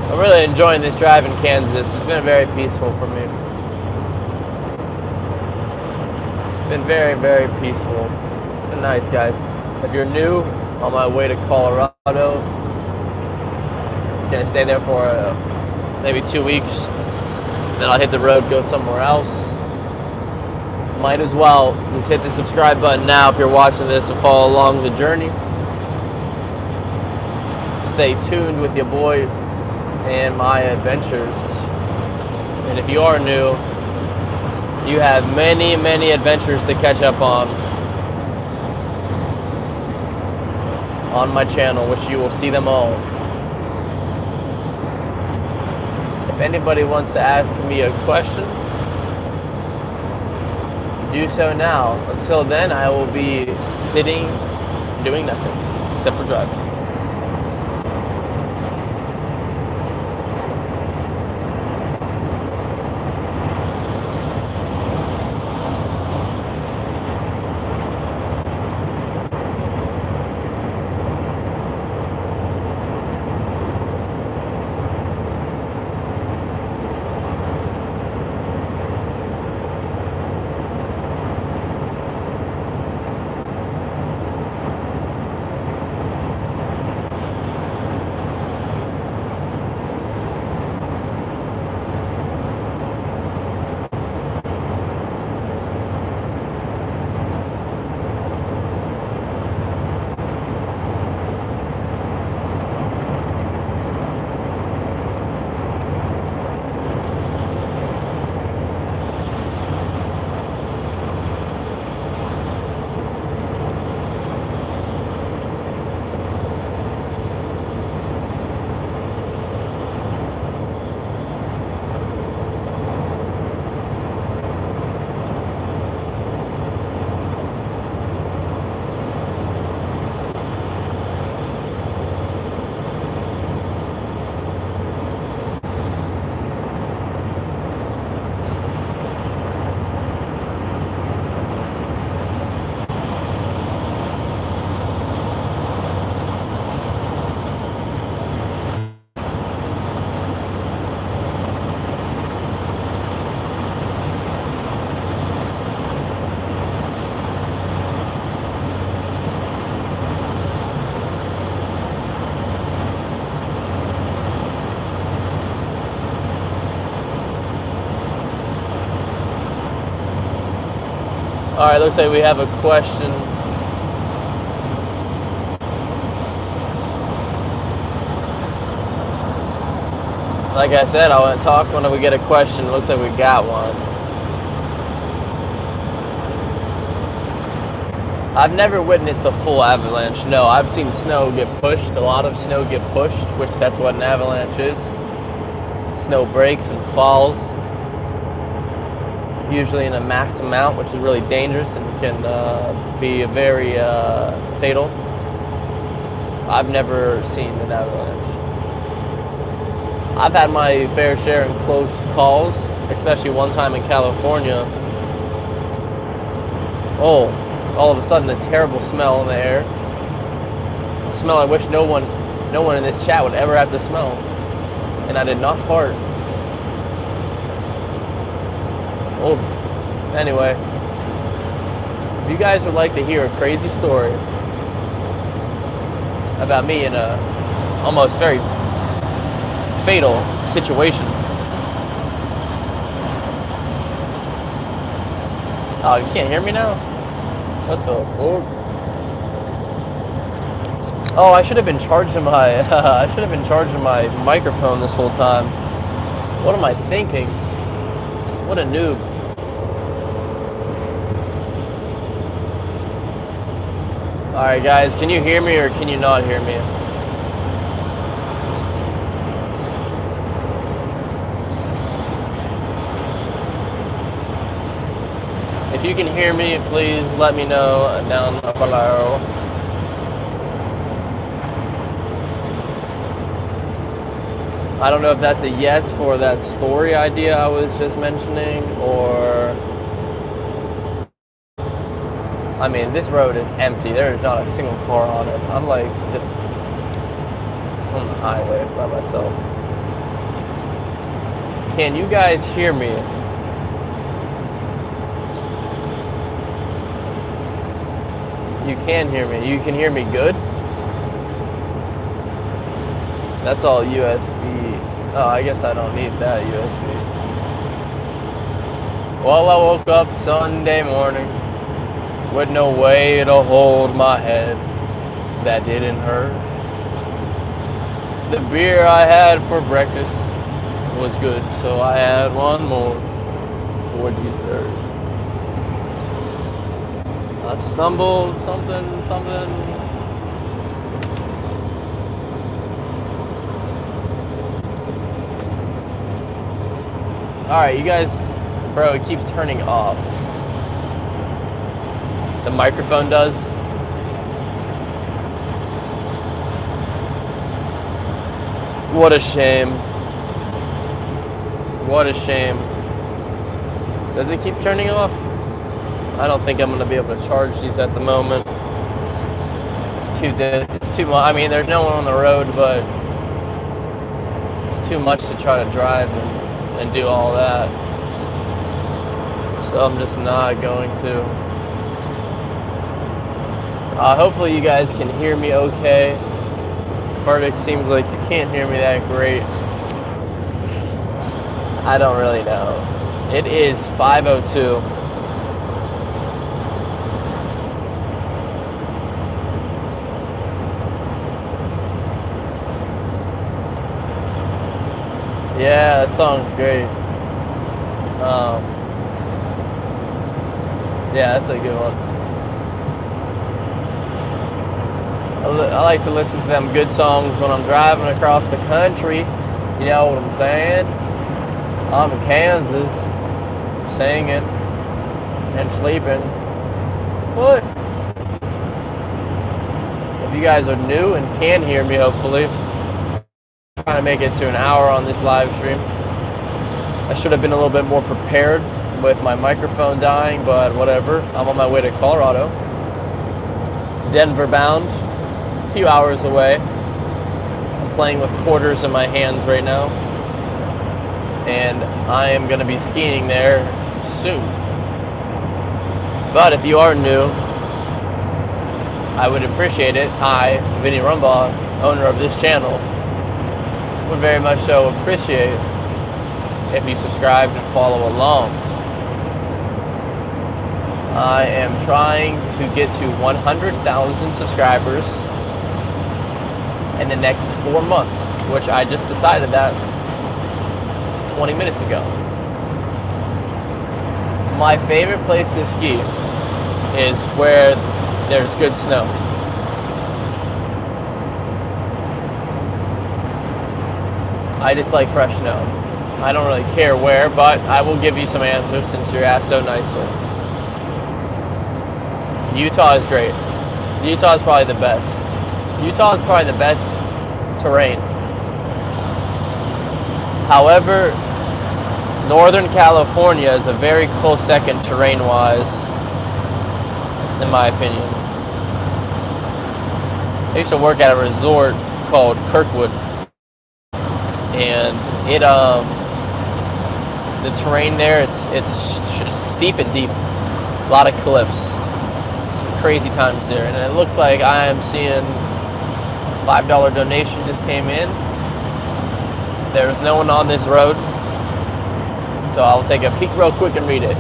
I'm really enjoying this drive in Kansas. It's been very peaceful for me. It's been very, very peaceful. It's been nice, guys. If you're new, on my way to Colorado, gonna stay there for maybe 2 weeks. Then I'll hit the road, go somewhere else. Might as well just hit the subscribe button now if you're watching this and follow along the journey. Stay tuned with your boy and my adventures. And if you are new, you have many, many adventures to catch up on my channel, which you will see them all. If anybody wants to ask me a question, do so now. Until then, I will be sitting, doing nothing, except for driving. All right, looks like we have a question. Like I said, I want to talk when we get a question. It looks like we got one. I've never witnessed a full avalanche. No, I've seen snow get pushed. A lot of snow get pushed, which that's what an avalanche is. Snow breaks and falls. Usually in a mass amount, which is really dangerous and can be very fatal. I've never seen an avalanche. I've had my fair share in close calls, especially one time in California. Oh, all of a sudden a terrible smell in the air. A smell I wish no one in this chat would ever have to smell. And I did not fart. Oof. Anyway, if you guys would like to hear a crazy story about me in a almost very fatal situation, Oh, you can't hear me now? What the fuck? Oh, I should have been charging my I should have been charging my microphone this whole time. What am I thinking? What a noob. Alright guys, can you hear me or can you not hear me? If you can hear me, please let me know down below. I don't know if that's a yes for that story idea I was just mentioning, or... I mean, this road is empty. There is not a single car on it. I'm like just on the highway by myself. Can you guys hear me? You can hear me. You can hear me good? That's all USB. Oh, I guess I don't need that USB. Well, I woke up Sunday morning with no way to hold my head. That didn't hurt. The beer I had for breakfast was good, so I had one more for dessert. I stumbled something. Alright, you guys, bro, it keeps turning off. The microphone does. What a shame. What a shame. Does it keep turning off? I don't think I'm going to be able to charge these at the moment. It's too much. I mean, there's no one on the road, but it's too much to try to drive and do all that. So I'm just not going to. Hopefully you guys can hear me okay. Verdict seems like you can't hear me that great. I don't really know. It is 5:02. Yeah, that song's great. Yeah, that's a good one. I like to listen to them good songs when I'm driving across the country. You know what I'm saying? I'm in Kansas, singing and sleeping. What? If you guys are new and can hear me, hopefully, I'm trying to make it to an hour on this live stream. I should have been a little bit more prepared with my microphone dying, but whatever. I'm on my way to Colorado, Denver bound. Few hours away. I'm playing with quarters in my hands right now, and I am going to be skiing there soon. But if you are new, I would appreciate it. I, Vinny Rumba, owner of this channel, would very much so appreciate if you subscribed and follow along. I am trying to get to 100,000 subscribers in the next 4 months, which I just decided that 20 minutes ago. My favorite place to ski is where there's good snow. I just like fresh snow. I don't really care where, but I will give you some answers since you're asked so nicely. Utah is great. Utah is probably the best. Utah is probably the best terrain. However, Northern California is a very close second terrain-wise, in my opinion. I used to work at a resort called Kirkwood, and the terrain there, it's steep and deep. A lot of cliffs. Crazy times there, and it looks like I am seeing $5 donation just came in. There's no one on this road, so I'll take a peek real quick and read it.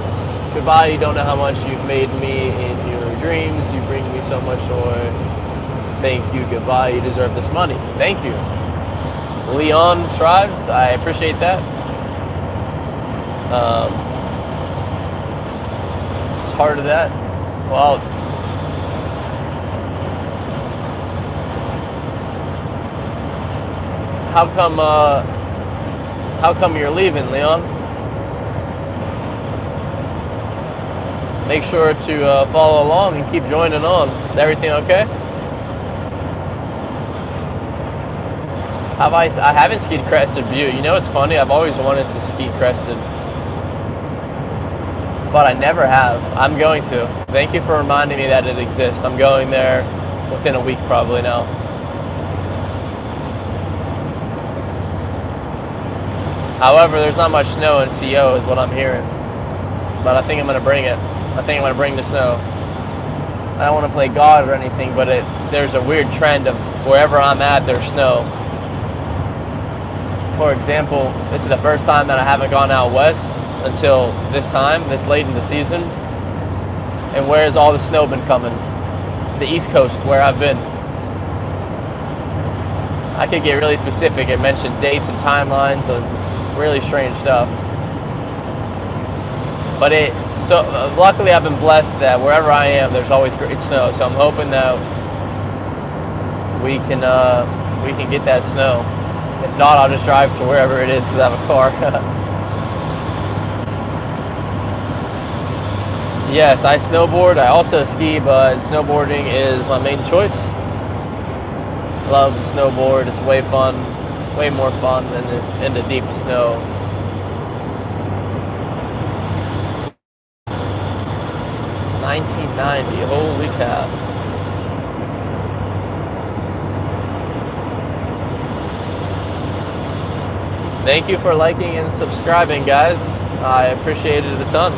Goodbye, you don't know how much you've made me in your dreams. You bring me so much joy. Thank you, goodbye, you deserve this money. Thank you. Leon Shrives, I appreciate that. It's hard of that. Well, how come you're leaving, Leon? Make sure to follow along and keep joining on. Is everything okay? I haven't skied Crested Butte. You know, it's funny. I've always wanted to ski Crested, but I never have. I'm going to. Thank you for reminding me that it exists. I'm going there within a week probably now. However, there's not much snow in CO is what I'm hearing, but I think I'm going to bring it. I think I'm going to bring the snow. I don't want to play God or anything, but there's a weird trend of wherever I'm at, there's snow. For example, this is the first time that I haven't gone out west until this late in the season. And where has all the snow been coming? The East Coast, where I've been. I could get really specific and mention dates and timelines of really strange stuff. But luckily I've been blessed that wherever I am, there's always great snow. So I'm hoping that we can get that snow. If not, I'll just drive to wherever it is because I have a car. Yes, I snowboard. I also ski, but snowboarding is my main choice. I love to snowboard. It's way more fun than in the deep snow. $19.90, holy cow. Thank you for liking and subscribing, guys. I appreciate it a ton.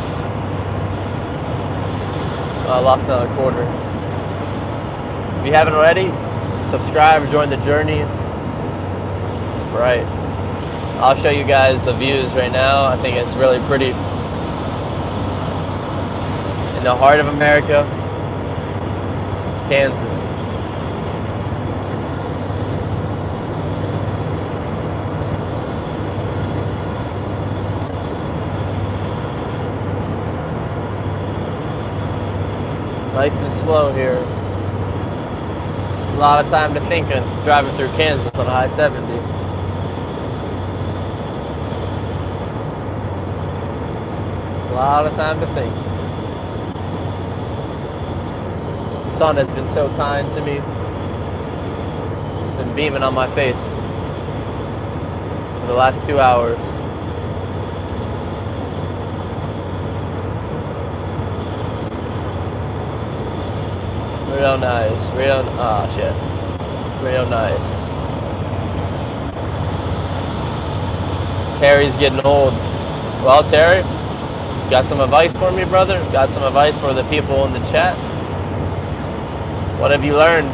I lost another quarter. If you haven't already, subscribe, join the journey. It's bright. I'll show you guys the views right now. I think it's really pretty. In the heart of America, Kansas. Nice and slow here. A lot of time to think and driving through Kansas on I-70. A lot of time to think. The sun has been so kind to me. It's been beaming on my face for the last 2 hours. Real nice, real nice. Terry's getting old. Well, Terry, got some advice for me, brother? Got some advice for the people in the chat? What have you learned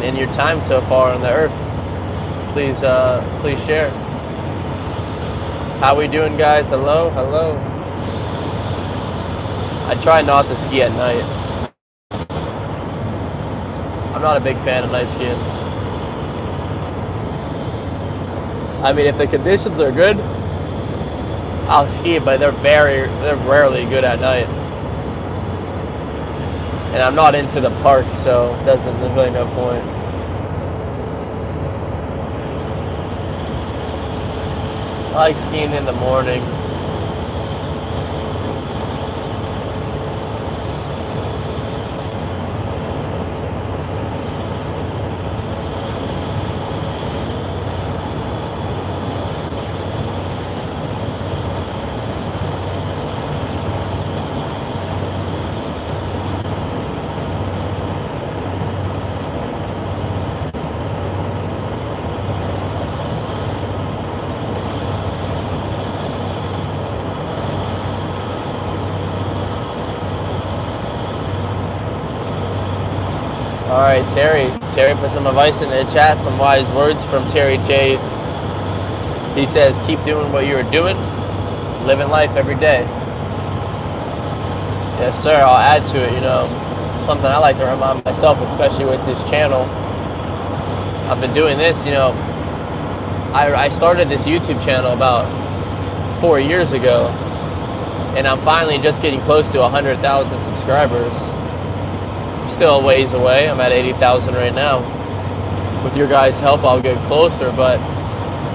in your time so far on the earth? Please share. How we doing, guys? Hello. I try not to ski at night. I'm not a big fan of night skiing. I mean, if the conditions are good, I'll ski, but they're rarely good at night. And I'm not into the park, so there's really no point. I like skiing in the morning. All right, Terry put some advice in the chat, some wise words from Terry J. He says, keep doing what you're doing, living life every day. Yes, sir. I'll add to it. Something I like to remind myself, especially with this channel. I've been doing this. I started this YouTube channel about 4 years ago, and I'm finally just getting close to 100,000 subscribers. I'm still a ways away. I'm at 80,000 right now. With your guys' help, I'll get closer. But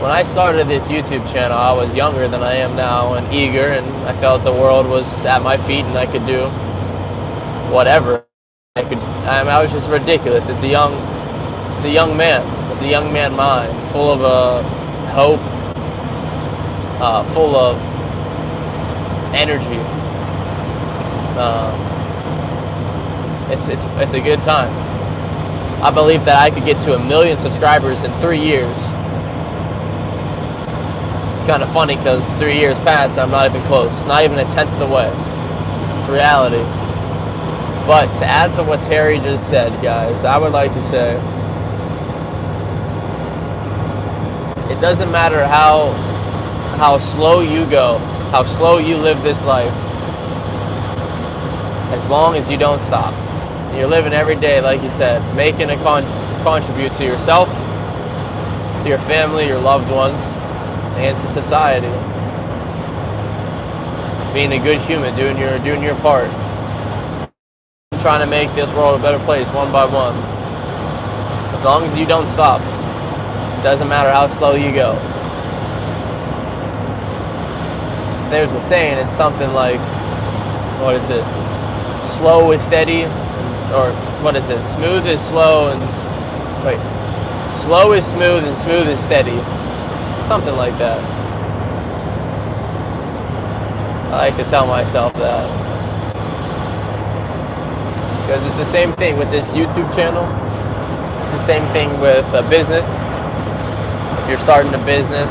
when I started this YouTube channel, I was younger than I am now and eager, and I felt the world was at my feet and I could do whatever. I was just ridiculous. It's a young man. It's a young man mind, full of hope, full of energy. It's a good time. I believe that I could get to 1 million subscribers in 3 years. It's kind of funny because 3 years passed and I'm not even close, not even a tenth of the way. It's reality. But to add to what Terry just said, guys, I would like to say, it doesn't matter how slow you go, how slow you live this life, as long as you don't stop. You're living every day, like you said, making a contribute to yourself, to your family, your loved ones, and to society. Being a good human, doing your part. Trying to make this world a better place one by one. As long as you don't stop. It doesn't matter how slow you go. There's a saying, it's something like, what is it? Slow is steady, or what is it? Smooth is slow and, wait. Slow is smooth and smooth is steady. Something like that. I like to tell myself that. Because it's the same thing with this YouTube channel. It's the same thing with a business. If you're starting a business,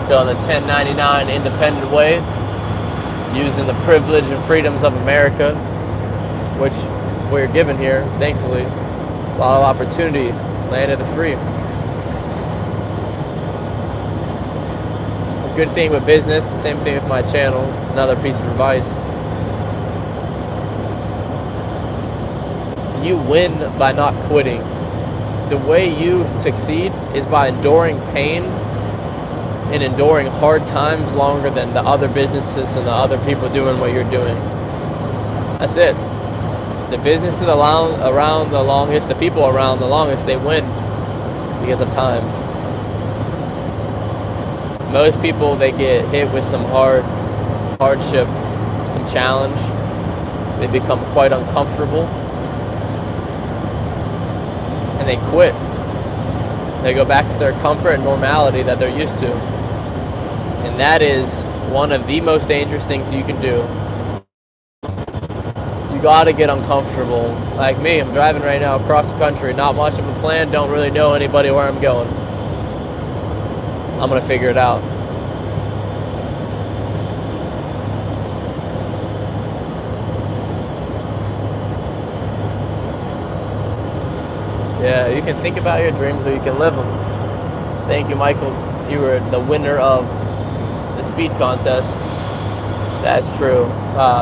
going the 1099 independent way, using the privilege and freedoms of America, which we're given here, thankfully, a lot of opportunity, land of the free. A good thing with business, the same thing with my channel, another piece of advice. You win by not quitting. The way you succeed is by enduring pain and enduring hard times longer than the other businesses and the other people doing what you're doing. That's it. The businesses around the longest, the people around the longest, they win because of time. Most people, they get hit with some hardship, some challenge. They become quite uncomfortable. And they quit. They go back to their comfort and normality that they're used to. And that is one of the most dangerous things you can do. You gotta get uncomfortable. Like me, I'm driving right now across the country. Not much of a plan, don't really know anybody where I'm going. I'm gonna figure it out. Yeah, you can think about your dreams or you can live them. Thank you, Michael. You were the winner of the speed contest. That's true.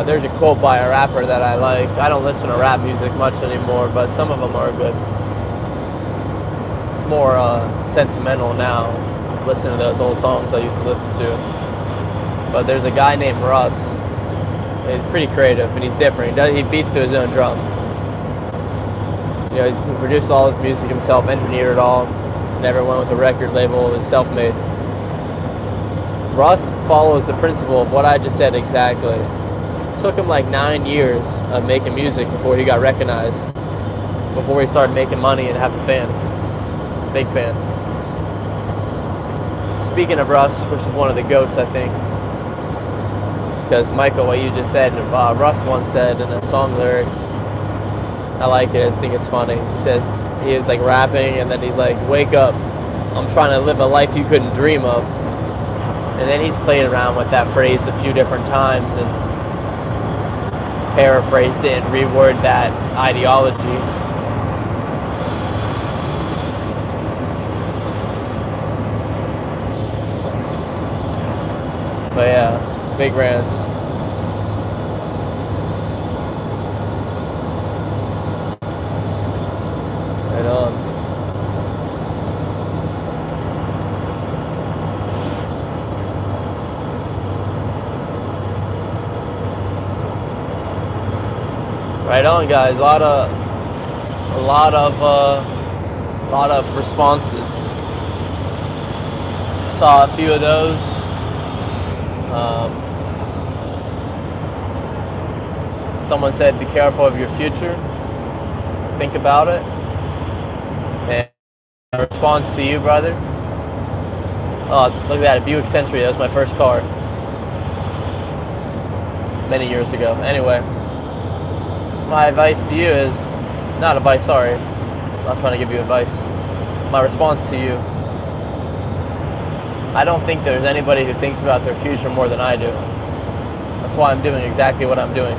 There's a quote by a rapper that I like. I don't listen to rap music much anymore, but some of them are good. It's more sentimental now. Listen to those old songs I used to listen to. But there's a guy named Russ. He's pretty creative and he's different. He beats to his own drum. He produced all his music himself, engineered it all, never went with a record label, it was self-made. Russ follows the principle of what I just said exactly. It took him like 9 years of making music before he got recognized, before he started making money and having fans, big fans. Speaking of Russ, which is one of the GOATs, I think, because Michael, what you just said, Russ once said in a song lyric, I like it, I think it's funny. He says, he is like rapping and then he's like, wake up, I'm trying to live a life you couldn't dream of. And then he's played around with that phrase a few different times and paraphrased it and reworded that ideology. But yeah, big rants. Right on, guys. A lot of responses. Saw a few of those. Someone said, "Be careful of your future. Think about it." And my response to you, brother. Oh, look at that, a Buick Century. That was my first car many years ago. Anyway, my advice to you is, not advice, sorry. I'm not trying to give you advice. My response to you, I don't think there's anybody who thinks about their future more than I do. That's why I'm doing exactly what I'm doing.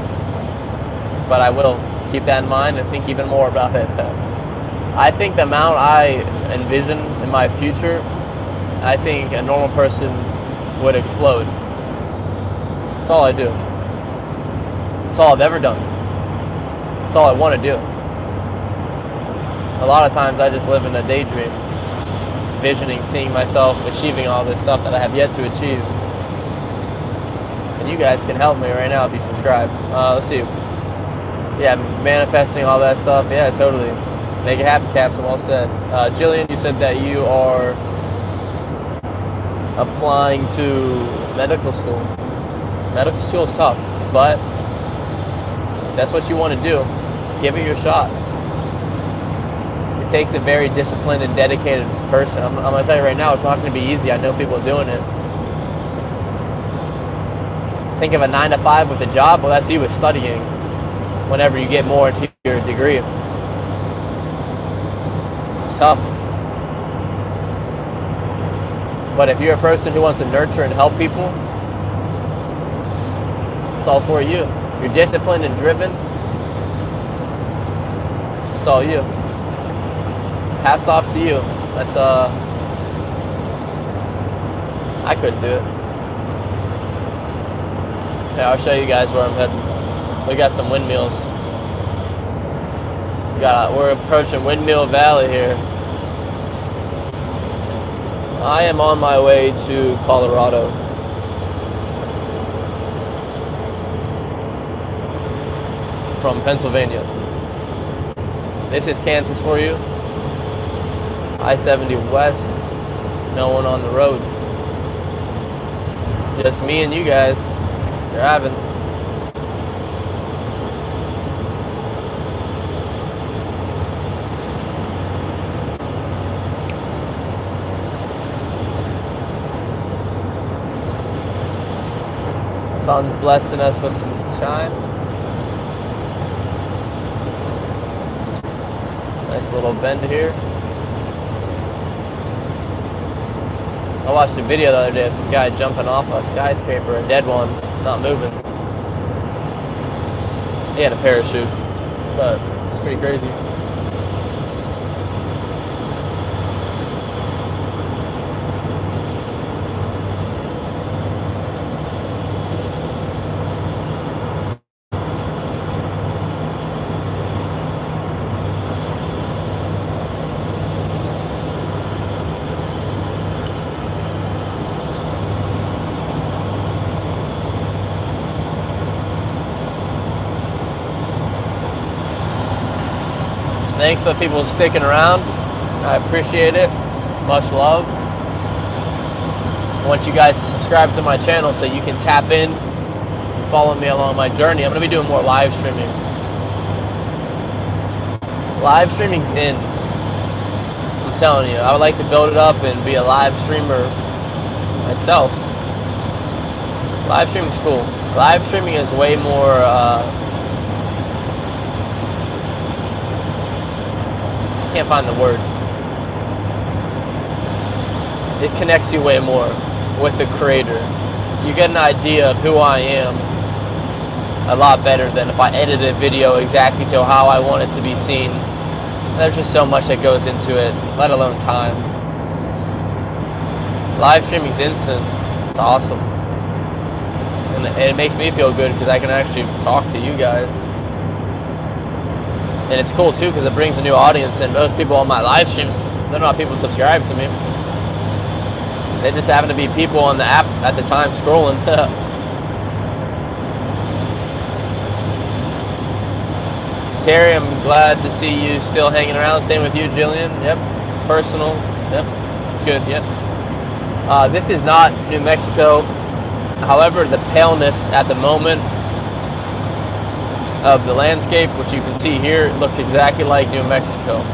But I will keep that in mind and think even more about it. I think the amount I envision in my future, I think a normal person would explode. That's all I do. That's all I've ever done. That's all I want to do. A lot of times I just live in a daydream, visioning, seeing myself achieving all this stuff that I have yet to achieve. And you guys can help me right now if you subscribe. Let's see. Yeah, manifesting all that stuff. Yeah, totally. Make it happen, Captain. Well said. Jillian, you said that you are applying to medical school. Medical school is tough, but that's what you want to do. Give it your shot. It takes a very disciplined and dedicated person. I'm going to tell you right now, it's not going to be easy. I know people doing it. Think of a 9 to 5 with a job. Well, that's you with studying whenever you get more into your degree. It's tough. But if you're a person who wants to nurture and help people, it's all for you. You're disciplined and driven, it's all you. Hats off to you. That's I couldn't do it. Yeah, I'll show you guys where I'm heading. We got some windmills. We're approaching Windmill Valley here. I am on my way to Colorado. From Pennsylvania. This is Kansas for you. I-70 west. No one on the road. Just me and you guys driving. Sun's blessing us with some shine. Nice little bend here. I watched a video the other day of some guy jumping off a skyscraper, a dead one, not moving. He had a parachute, but it's pretty crazy. Thanks for the people sticking around. I appreciate it. Much love. I want you guys to subscribe to my channel so you can tap in and follow me along my journey. I'm going to be doing more live streaming. Live streaming's in. I'm telling you, I would like to build it up and be a live streamer myself. Live streaming's cool. Live streaming is way more can't find the word. It connects you way more with the creator. You get an idea of who I am a lot better than if I edited a video exactly to how I want it to be seen. There's just so much that goes into it, let alone time. Live streaming's instant. It's awesome. And it makes me feel good because I can actually talk to you guys. And it's cool too because it brings a new audience, and most people on my live streams, they're not people subscribe to me. They just happen to be people on the app at the time scrolling. Terry, I'm glad to see you still hanging around. Same with you, Jillian. Yep. Personal. Yep. Good. Yep. This is not New Mexico. However, the paleness at the moment of the landscape, which you can see here, looks exactly like New Mexico.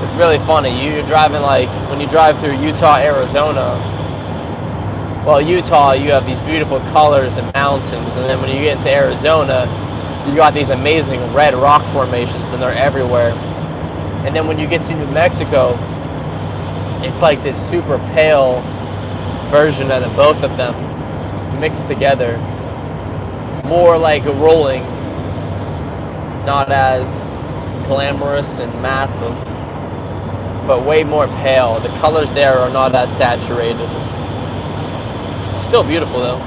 It's really funny. You're driving like, when you drive through Utah, Arizona, well, Utah, you have these beautiful colors and mountains, and then when you get into Arizona, you got these amazing red rock formations, and they're everywhere. And then when you get to New Mexico, it's like this super pale version of both of them mixed together. More like rolling, not as glamorous and massive, but way more pale. The colors there are not as saturated. Still beautiful though.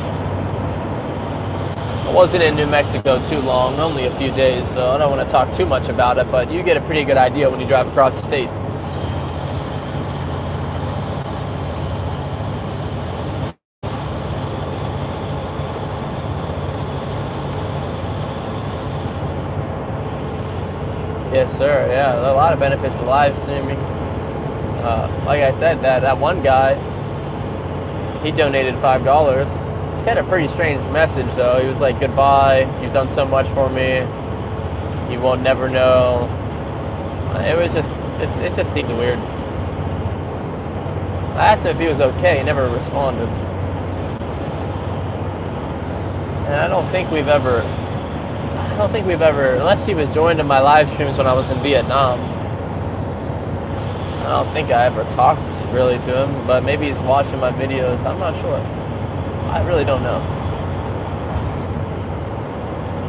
I wasn't in New Mexico too long, only a few days, so I don't want to talk too much about it, but you get a pretty good idea when you drive across the state. Yes, sir. Yeah, a lot of benefits to live streaming. Like I said, that one guy, he donated $5. He sent a pretty strange message, though. He was like, "Goodbye. You've done so much for me. You will never know." It was just, it just seemed weird. I asked him if he was okay. He never responded. And I don't think we've ever, unless he was joined in my live streams when I was in Vietnam, I don't think I ever talked really to him, but maybe he's watching my videos. I'm not sure. I really don't know.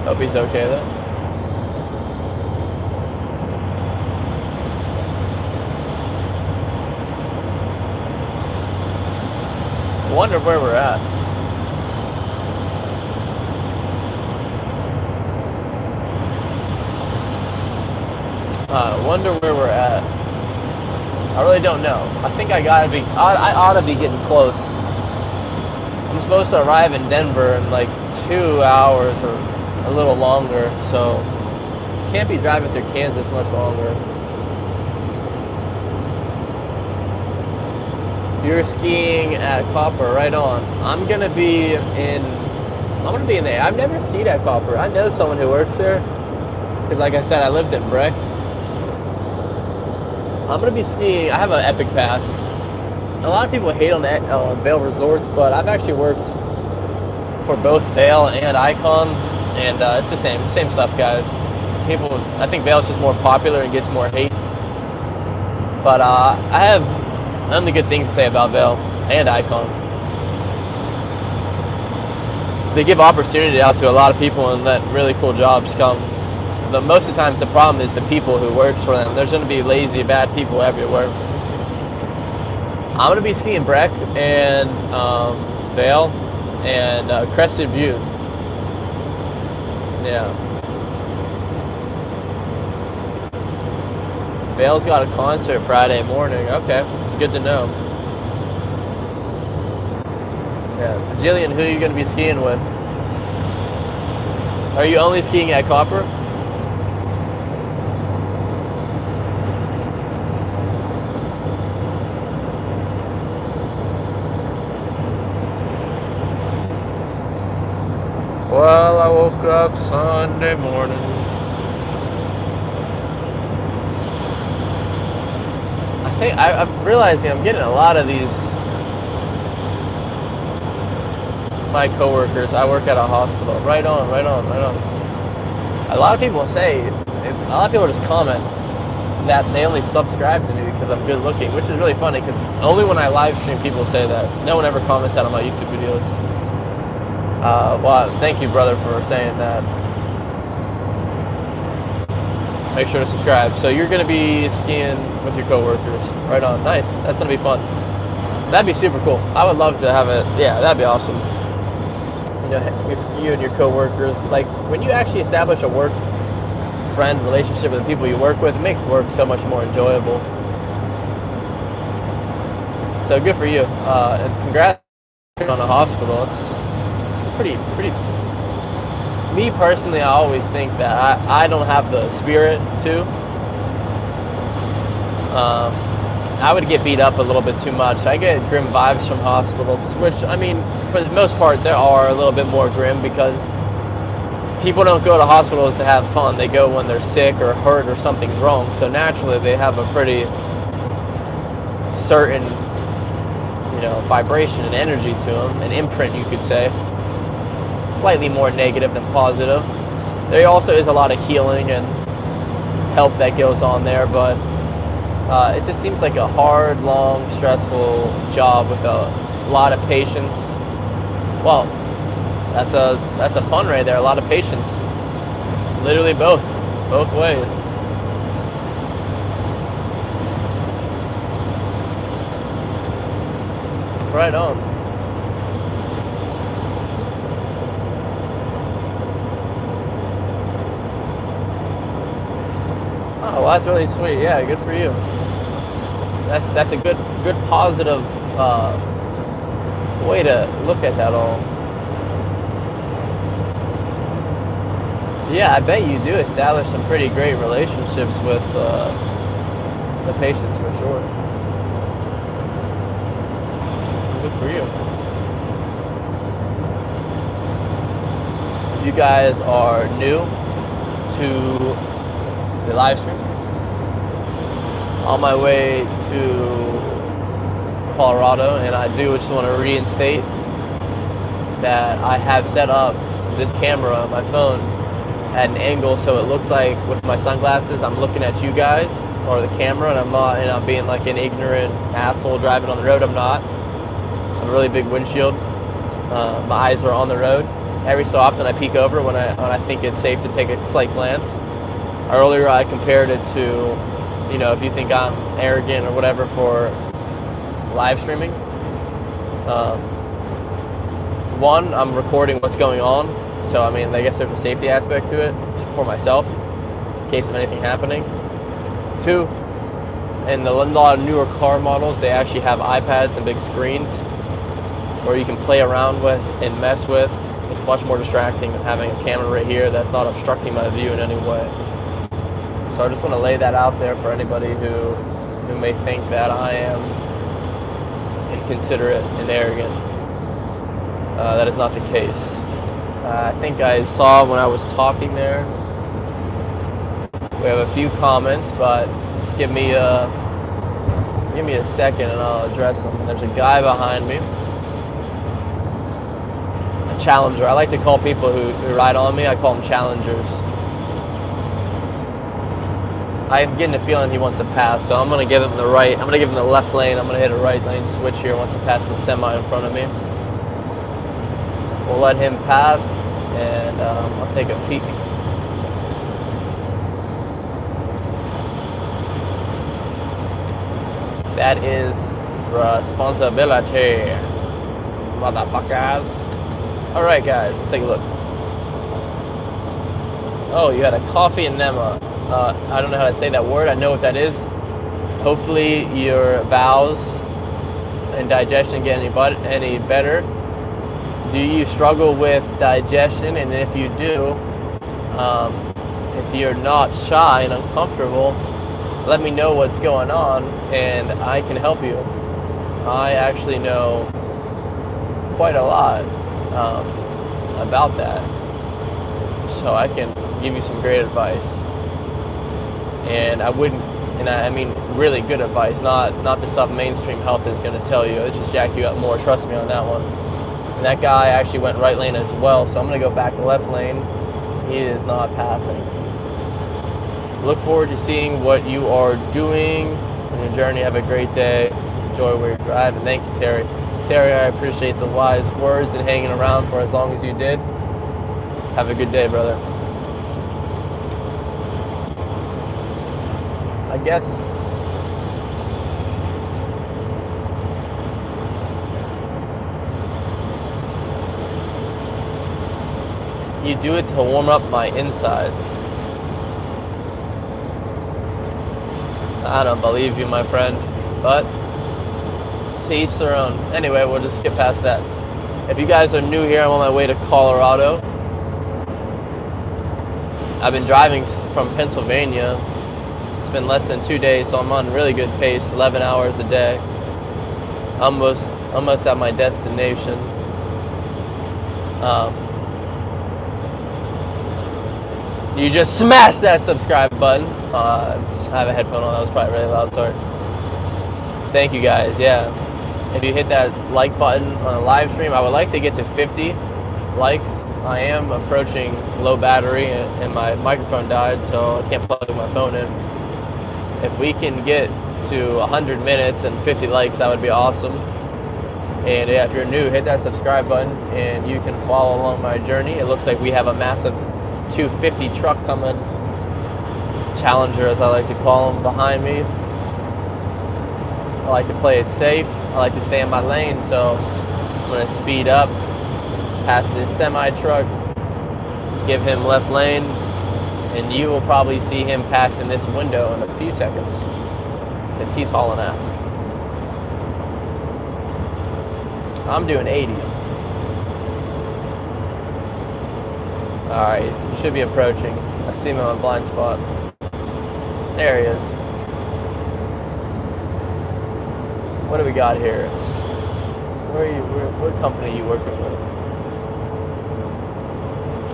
Hope he's okay though. I wonder where we're at. I wonder where we're at. I really don't know. I think I ought to be getting close. I'm supposed to arrive in Denver in like 2 hours or a little longer, so can't be driving through Kansas much longer. You're skiing at Copper, right on. I'm gonna be in there. I've never skied at Copper. I know someone who works there, because like I said, I lived in Breck. I'm going to be skiing. I have an Epic Pass. A lot of people hate on Vail Resorts, but I've actually worked for both Vail and Icon, and it's the same stuff, guys. I think Vail's just more popular and gets more hate. But I have only good things to say about Vail and Icon. They give opportunity out to a lot of people and let really cool jobs come. But most of the times the problem is the people who works for them. There's going to be lazy, bad people everywhere. I'm going to be skiing Breck and Vail and Crested Butte. Yeah. Vail's got a concert Friday morning. Okay, good to know. Yeah. Jillian, who are you going to be skiing with? Are you only skiing at Copper? Well, I woke up Sunday morning. I'm realizing I'm getting a lot of these. My coworkers, I work at a hospital. Right on. A lot of people just comment that they only subscribe to me because I'm good looking, which is really funny because only when I live stream people say that. No one ever comments that on my YouTube videos. Well, thank you, brother, for saying that. Make sure to subscribe. So you're going to be skiing with your coworkers. Right on. Nice. That's going to be fun. That'd be super cool. I would love to have it. Yeah, that'd be awesome. You know, if you and your coworkers, like when you actually establish a work friend relationship with the people you work with, it makes work so much more enjoyable. So good for you. And congrats on the hospital. It's pretty me personally, I always think that I don't have the spirit to. I would get beat up a little bit too much. I get grim vibes from hospitals, which, I mean, for the most part, there are a little bit more grim because people don't go to hospitals to have fun. They go when they're sick or hurt or something's wrong. So naturally, they have a pretty certain, vibration and energy to them, an imprint, you could say. Slightly more negative than positive. There also is a lot of healing and help that goes on there, but it just seems like a hard, long, stressful job with a lot of patience. Well, that's a pun right there. A lot of patience. Literally both ways. Right on. Oh, well, that's really sweet. Yeah, good for you. That's a good positive way to look at that all. Yeah, I bet you do establish some pretty great relationships with the patients for sure. Good for you. If you guys are new to the live stream, on my way to Colorado, and I do just want to reinstate that I have set up this camera on my phone at an angle so it looks like with my sunglasses I'm looking at you guys or the camera, and I'm being like an ignorant asshole driving on the road. I'm not. I have a really big windshield. My eyes are on the road. Every so often I peek over when I think it's safe to take a slight glance. Earlier I compared it to, if you think I'm arrogant or whatever for live streaming. One, I'm recording what's going on, so I guess there's a safety aspect to it for myself in case of anything happening. Two, in a lot of newer car models, they actually have iPads and big screens where you can play around with and mess with. It's much more distracting than having a camera right here that's not obstructing my view in any way. So I just want to lay that out there for anybody who may think that I am inconsiderate and arrogant. That is not the case. I think I saw when I was talking there, we have a few comments, but just give me a second and I'll address them. There's a guy behind me, a challenger. I like to call people who ride on me, I call them challengers. I'm getting a feeling he wants to pass, so I'm going to give him the left lane. I'm going to hit a right lane switch here once I pass the semi in front of me. We'll let him pass, and I'll take a peek. That is responsibility, motherfuckers. Alright guys, let's take a look. Oh, you had a coffee enema. I don't know how to say that word. I know what that is. Hopefully your bowels and digestion get any better. Do you struggle with digestion? And if you do, if you're not shy and uncomfortable, let me know what's going on and I can help you. I actually know quite a lot about that, so I can give you some great advice. And I mean really good advice, not the stuff mainstream health is going to tell you. It just jack you up more, trust me on that one. And that guy actually went right lane as well, so I'm going to go back to left lane. He is not passing. Look forward to seeing what you are doing on your journey. Have a great day. Enjoy where you're driving. Thank you, Terry. Terry, I appreciate the wise words and hanging around for as long as you did. Have a good day, brother. I guess you do it to warm up my insides. I don't believe you, my friend, but to each their own. Anyway, we'll just skip past that. If you guys are new here, I'm on my way to Colorado. I've been driving from Pennsylvania. It's been less than 2 days, so I'm on really good pace, 11 hours a day. Almost at my destination. You just smash that subscribe button. I have a headphone on, that was probably really loud, sorry. Thank you guys, yeah. If you hit that like button on a live stream, I would like to get to 50 likes. I am approaching low battery and my microphone died, so I can't plug my phone in. If we can get to 100 minutes and 50 likes, that would be awesome. And yeah, if you're new, hit that subscribe button and you can follow along my journey. It looks like we have a massive 250 truck coming, Challenger as I like to call them, behind me. I like to play it safe. I like to stay in my lane, so I'm going to speed up past this semi-truck, give him left lane, and you will probably see him pass in this window in a few seconds because he's hauling ass. I'm doing 80. Alright, he should be approaching. I see him on a blind spot. There he is. What do we got here? What company are you working with?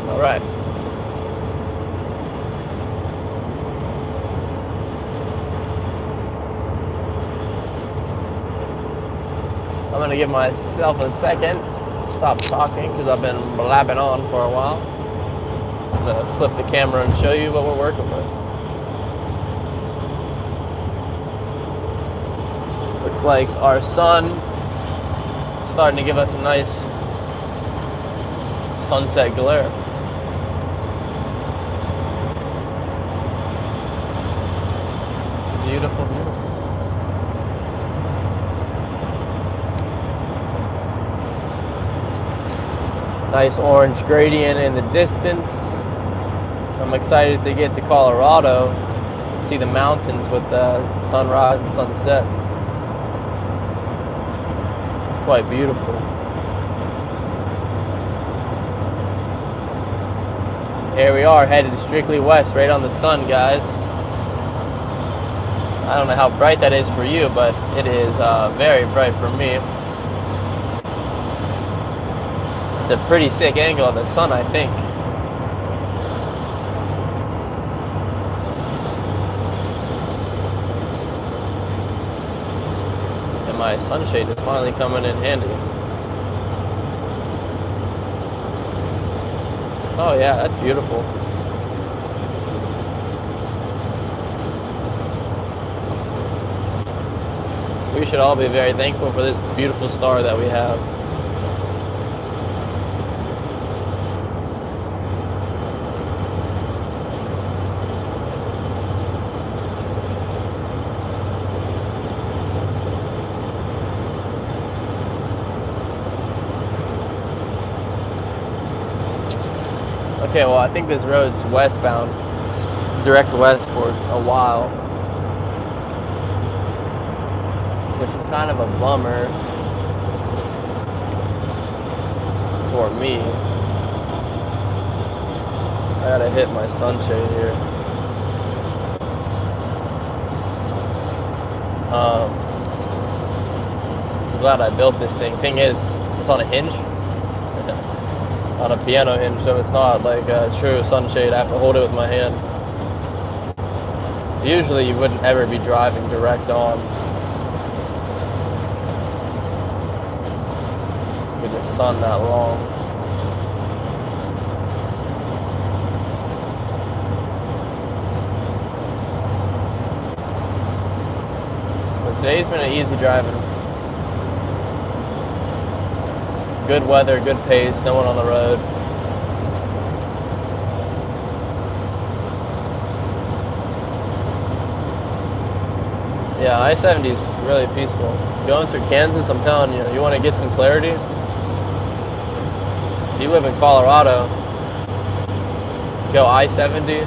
Alright. I'm gonna give myself a second. Stop talking because I've been blabbing on for a while. I'm gonna flip the camera and show you what we're working with. Looks like our sun is starting to give us a nice sunset glare. Beautiful, beautiful. Nice orange gradient in the distance. I'm excited to get to Colorado and see the mountains with the sunrise and sunset. It's quite beautiful. Here we are, headed strictly west, right on the sun, guys. I don't know how bright that is for you, but it is very bright for me. It's a pretty sick angle of the sun, I think. And my sunshade is finally coming in handy. Oh yeah, that's beautiful. We should all be very thankful for this beautiful star that we have. Okay, well, I think this road's westbound, direct west for a while, which is kind of a bummer for me. I gotta hit my sunshade here. I'm glad I built this thing. Thing is, it's on a hinge. On a piano hinge, so it's not like a true sunshade. I have to hold it with my hand. Usually you wouldn't ever be driving direct on with the sun that long. But today's been an easy driving. Good weather, good pace, no one on the road. Yeah, I-70 is really peaceful. Going through Kansas, I'm telling you, you want to get some clarity? If you live in Colorado, go I-70.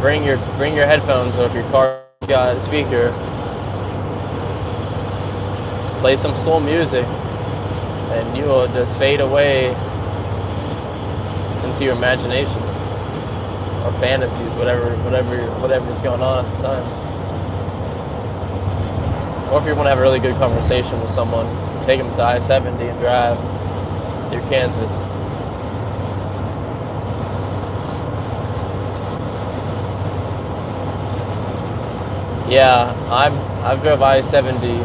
Bring your headphones, or if your car's got a speaker, play some soul music, and you will just fade away into your imagination or fantasies, whatever's going on at the time. Or if you want to have a really good conversation with someone, take them to I-70 and drive through Kansas. Yeah, I've drove I-70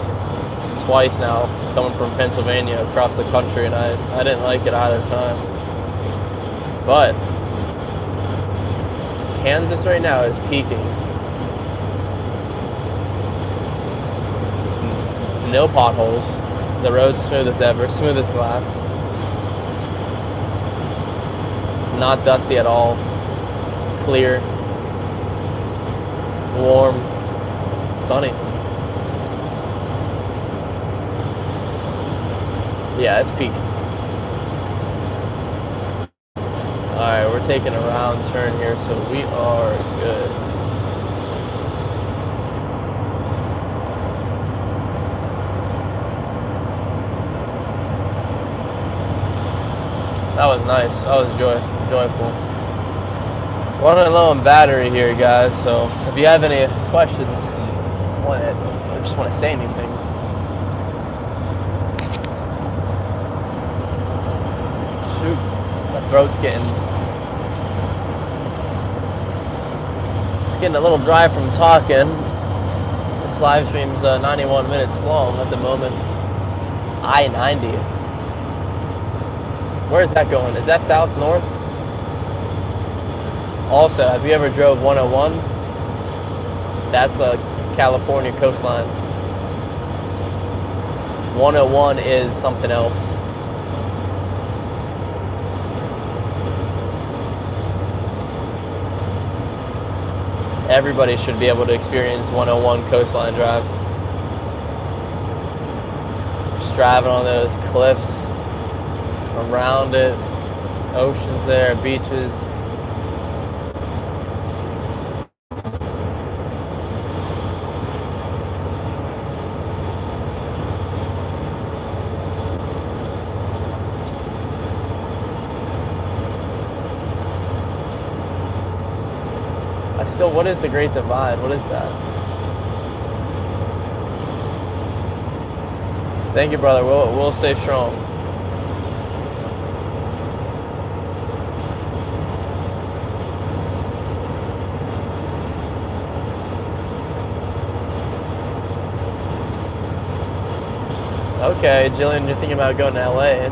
twice now, coming from Pennsylvania across the country, and I didn't like it either time. But Kansas right now is peaking. No potholes. The road's smooth as ever, smooth as glass. Not dusty at all. Clear. Warm. Sunny. Yeah, it's peak. Alright, we're taking a round turn here, so we are good. That was nice. That was joyful. Running low on battery here, guys, so if you have any questions, or just want to say anything, shoot, my throat's getting a little dry from talking. This live stream's 91 minutes long at the moment. I-90. Where is that going? Is that south, north? Also, have you ever drove 101? That's a California coastline. 101 is something else. Everybody should be able to experience 101 coastline drive. Just driving on those cliffs, around it, oceans there, beaches. What is the Great Divide? What is that? Thank you, brother. We'll stay strong. Okay, Jillian, you're thinking about going to LA.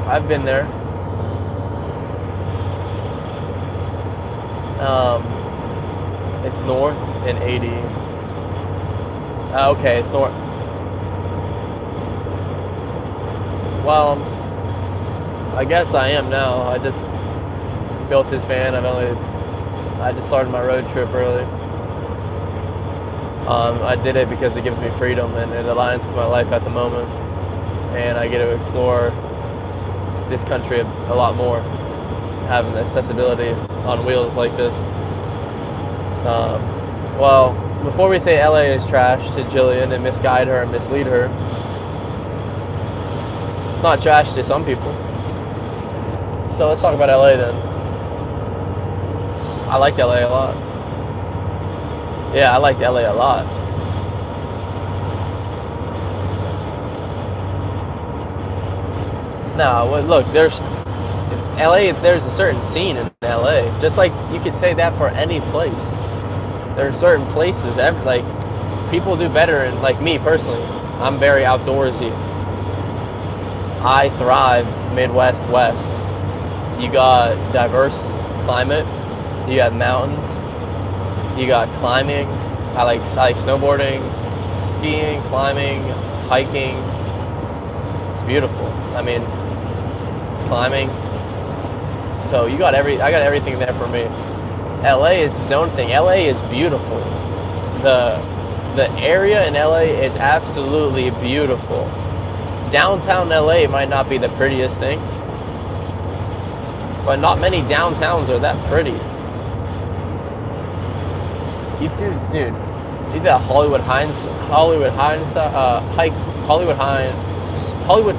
I've been there. It's north and 80. Okay, it's north. Well, I guess I am now. I just built this van. I just started my road trip early. I did it because it gives me freedom and it aligns with my life at the moment. And I get to explore this country a lot more, having the accessibility on wheels like this. Well, before we say LA is trash to Jillian and misguide her and mislead her, it's not trash to some people. So let's talk about LA then. I liked LA a lot. Yeah, I liked LA a lot. No, well, look, there's a certain scene in LA. Just like you could say that for any place. There are certain places, like, people do better, and like me personally, I'm very outdoorsy. I thrive Midwest, West. You got diverse climate, you got mountains, you got climbing. I like snowboarding, skiing, climbing, hiking. It's beautiful. I mean, climbing. So I got everything there for me. LA is its own thing. LA is beautiful. The area in LA is absolutely beautiful. Downtown LA might not be the prettiest thing, but not many downtowns are that pretty. You did that Hollywood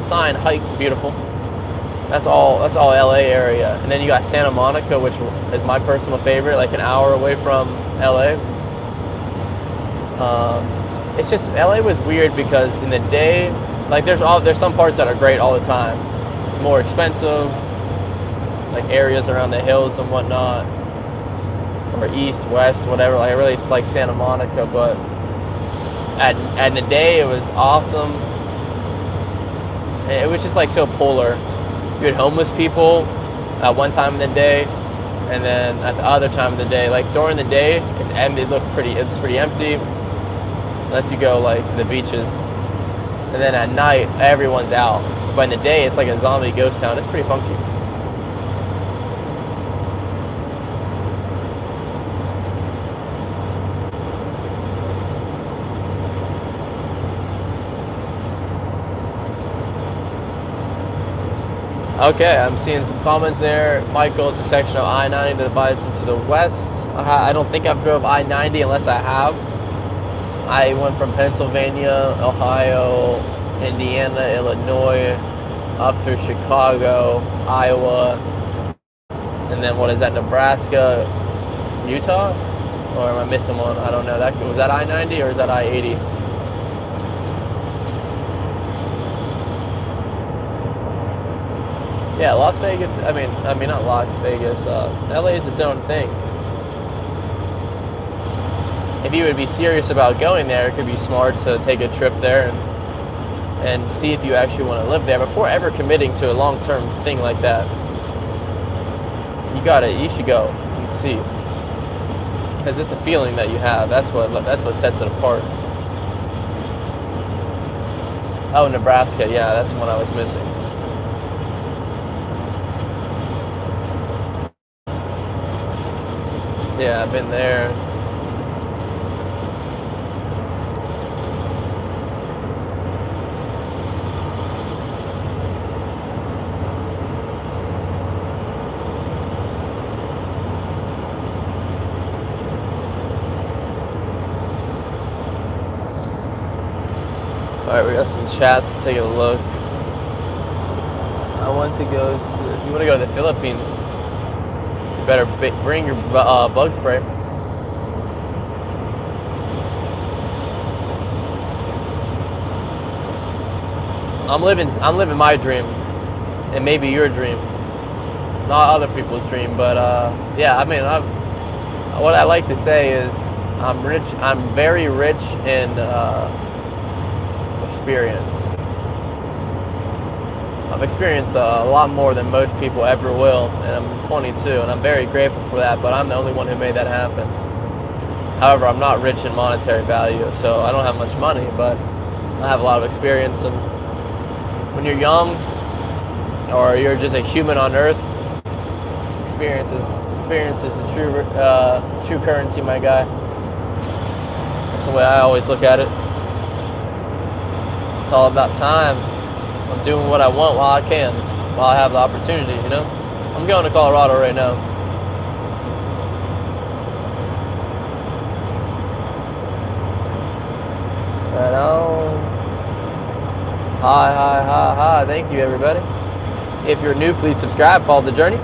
sign hike, beautiful. That's all LA area. And then you got Santa Monica, which is my personal favorite, like an hour away from LA. It's just LA was weird because in the day, like there's some parts that are great all the time, more expensive, like areas around the hills and whatnot, or east, west, whatever. Like I really like Santa Monica, but at the day it was awesome. And it was just like so polar. You had homeless people at one time in the day, and then at the other time of the day, like during the day, it's pretty empty, unless you go like to the beaches. And then at night, everyone's out. But in the day, it's like a zombie ghost town. It's pretty funky. Okay, I'm seeing some comments there. Michael, it's a section of I-90 that divides into the west. I don't think I've drove I-90 unless I have. I went from Pennsylvania, Ohio, Indiana, Illinois, up through Chicago, Iowa, and then what is that, Nebraska, Utah? Or am I missing one? I don't know. Was that I-90 or is that I-80? Yeah, Las Vegas, I mean not Las Vegas, LA is its own thing. If you would be serious about going there, it could be smart to take a trip there and see if you actually want to live there before ever committing to a long-term thing like that. You should go and see. Because it's a feeling that you have. That's what sets it apart. Oh, Nebraska, yeah, that's the one I was missing. Yeah, I've been there. Alright, we got some chats. Take a look. You want to go to the Philippines? You better bring your bug spray. I'm living my dream, and maybe your dream, not other people's dream. But yeah, I mean, what I like to say is I'm rich. I'm very rich in experience. I've experienced a lot more than most people ever will, and I'm 22, and I'm very grateful for that, but I'm the only one who made that happen. However, I'm not rich in monetary value, so I don't have much money, but I have a lot of experience, and when you're young, or you're just a human on earth, experience is the true currency, my guy. That's the way I always look at it. It's all about time. I'm doing what I want while I can, while I have the opportunity, you know? I'm going to Colorado right now. Right on. Hi. Thank you, everybody. If you're new, please subscribe. Follow the journey.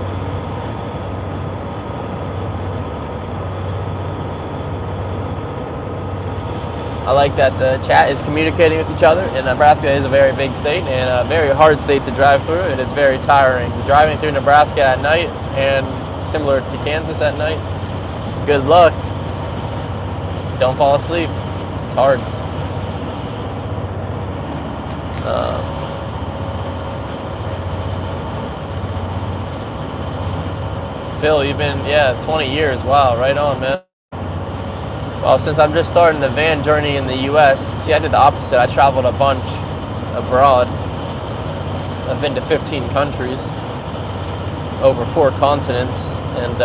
I like that the chat is communicating with each other, and Nebraska is a very big state and a very hard state to drive through, and it's very tiring. Driving through Nebraska at night and similar to Kansas at night, good luck. Don't fall asleep. It's hard. Phil, you've been, 20 years. Wow, right on, man. Well, since I'm just starting the van journey in the U.S., see, I did the opposite. I traveled a bunch abroad. I've been to 15 countries, over 4 continents, and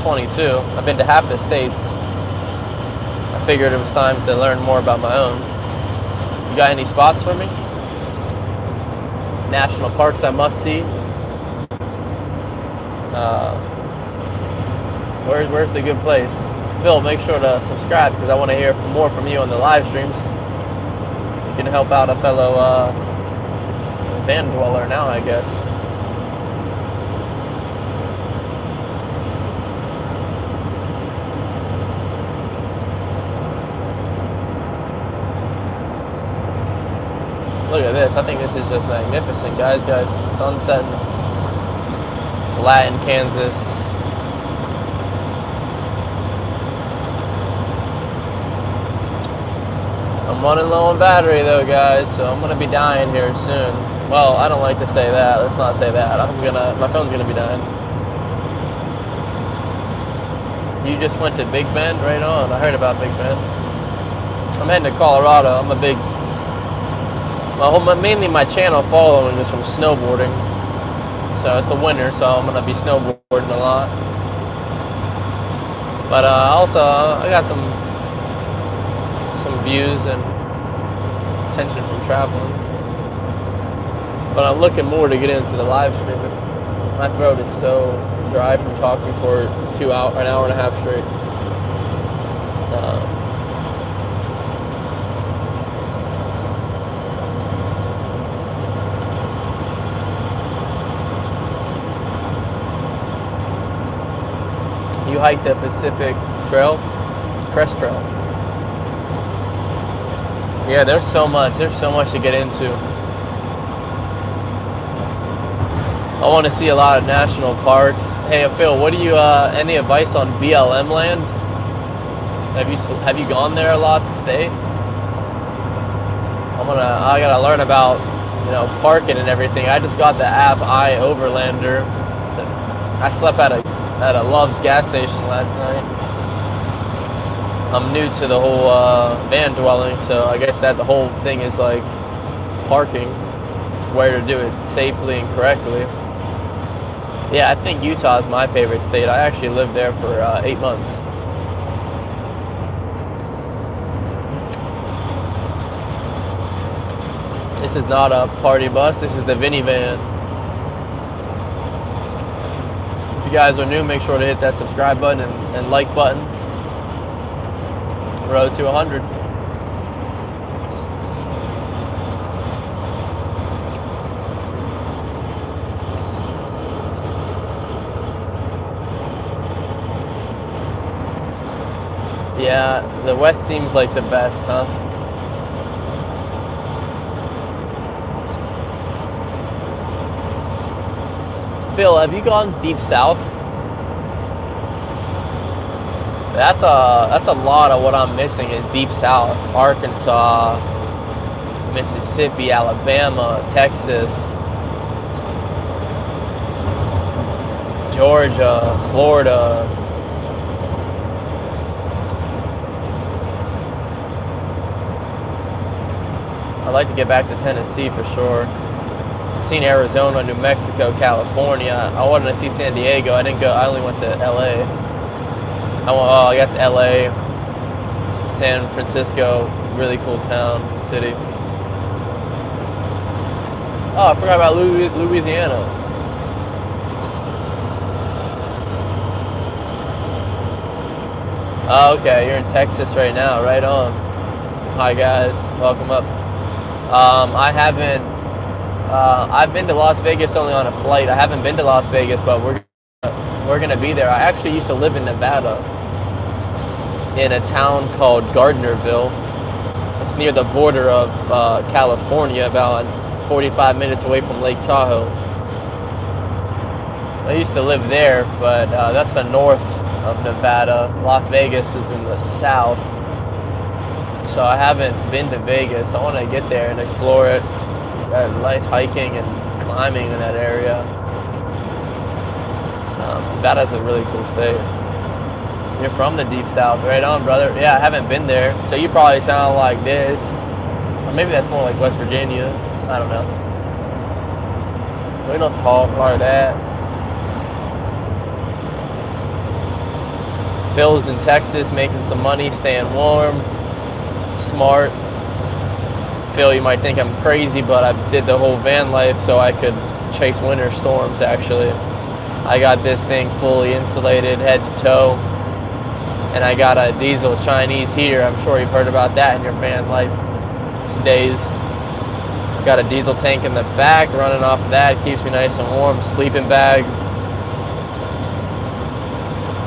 22. I've been to half the states. I figured it was time to learn more about my own. You got any spots for me? National parks I must see? Where's the good place? Phil, make sure to subscribe because I want to hear more from you on the live streams. You can help out a fellow van dweller now, I guess. Look at this. I think this is just magnificent, guys. Sunset, Latin, Kansas. I'm running low on battery though, guys, so I'm gonna be dying here soon. Well, I don't like to say that. Let's not say that. My phone's gonna be dying. You just went to Big Bend? Right on. I heard about Big Bend. I'm heading to Colorado. I'm a big... mainly my channel following is from snowboarding. So it's the winter, so I'm going to be snowboarding a lot. But also, I got some views and attention from traveling. But I'm looking more to get into the live streaming. My throat is so dry from talking for an hour and a half straight. You hiked the Pacific Trail, Crest Trail. Yeah, there's so much to get into. I want to see a lot of national parks. Hey, Phil, what do you any advice on BLM land? Have you gone there a lot to stay? I gotta learn about parking and everything. I just got the app iOverlander. I slept at a Love's gas station last night. I'm new to the whole van dwelling, so I guess that the whole thing is like parking, where to do it safely and correctly. Yeah, I think Utah is my favorite state. I actually lived there for 8 months. This is not a party bus. This is the Vinny van. If you guys are new, make sure to hit that subscribe button and like button. Road to 100. Yeah, the West seems like the best, huh? Phil, have you gone deep south? That's a lot of what I'm missing is deep south. Arkansas, Mississippi, Alabama, Texas, Georgia, Florida. I'd like to get back to Tennessee for sure. I've seen Arizona, New Mexico, California. I wanted to see San Diego. I didn't go. I only went to LA. I guess LA, San Francisco, really cool town, city. Oh, I forgot about Louisiana. Oh, okay, you're in Texas right now, right on. Hi guys, welcome up. I've been to Las Vegas only on a flight. I haven't been to Las Vegas, but we're gonna be there. I actually used to live in Nevada, in a town called Gardnerville. It's near the border of California, about 45 minutes away from Lake Tahoe. I used to live there, but that's the north of Nevada. Las Vegas is in the south. So I haven't been to Vegas. I want to get there and explore it. Got nice hiking and climbing in that area. Nevada's a really cool state. You're from the deep south, right on, brother. Yeah, I haven't been there, so you probably sound like this, or maybe that's more like West Virginia. I don't know. We don't talk like that. Phil's in Texas, making some money, staying warm, smart. Phil, you might think I'm crazy, but I did the whole van life so I could chase winter storms. Actually, I got this thing fully insulated, head to toe. And I got a diesel Chinese heater. I'm sure you've heard about that in your van life days. Got a diesel tank in the back, running off of that. Keeps me nice and warm. Sleeping bag.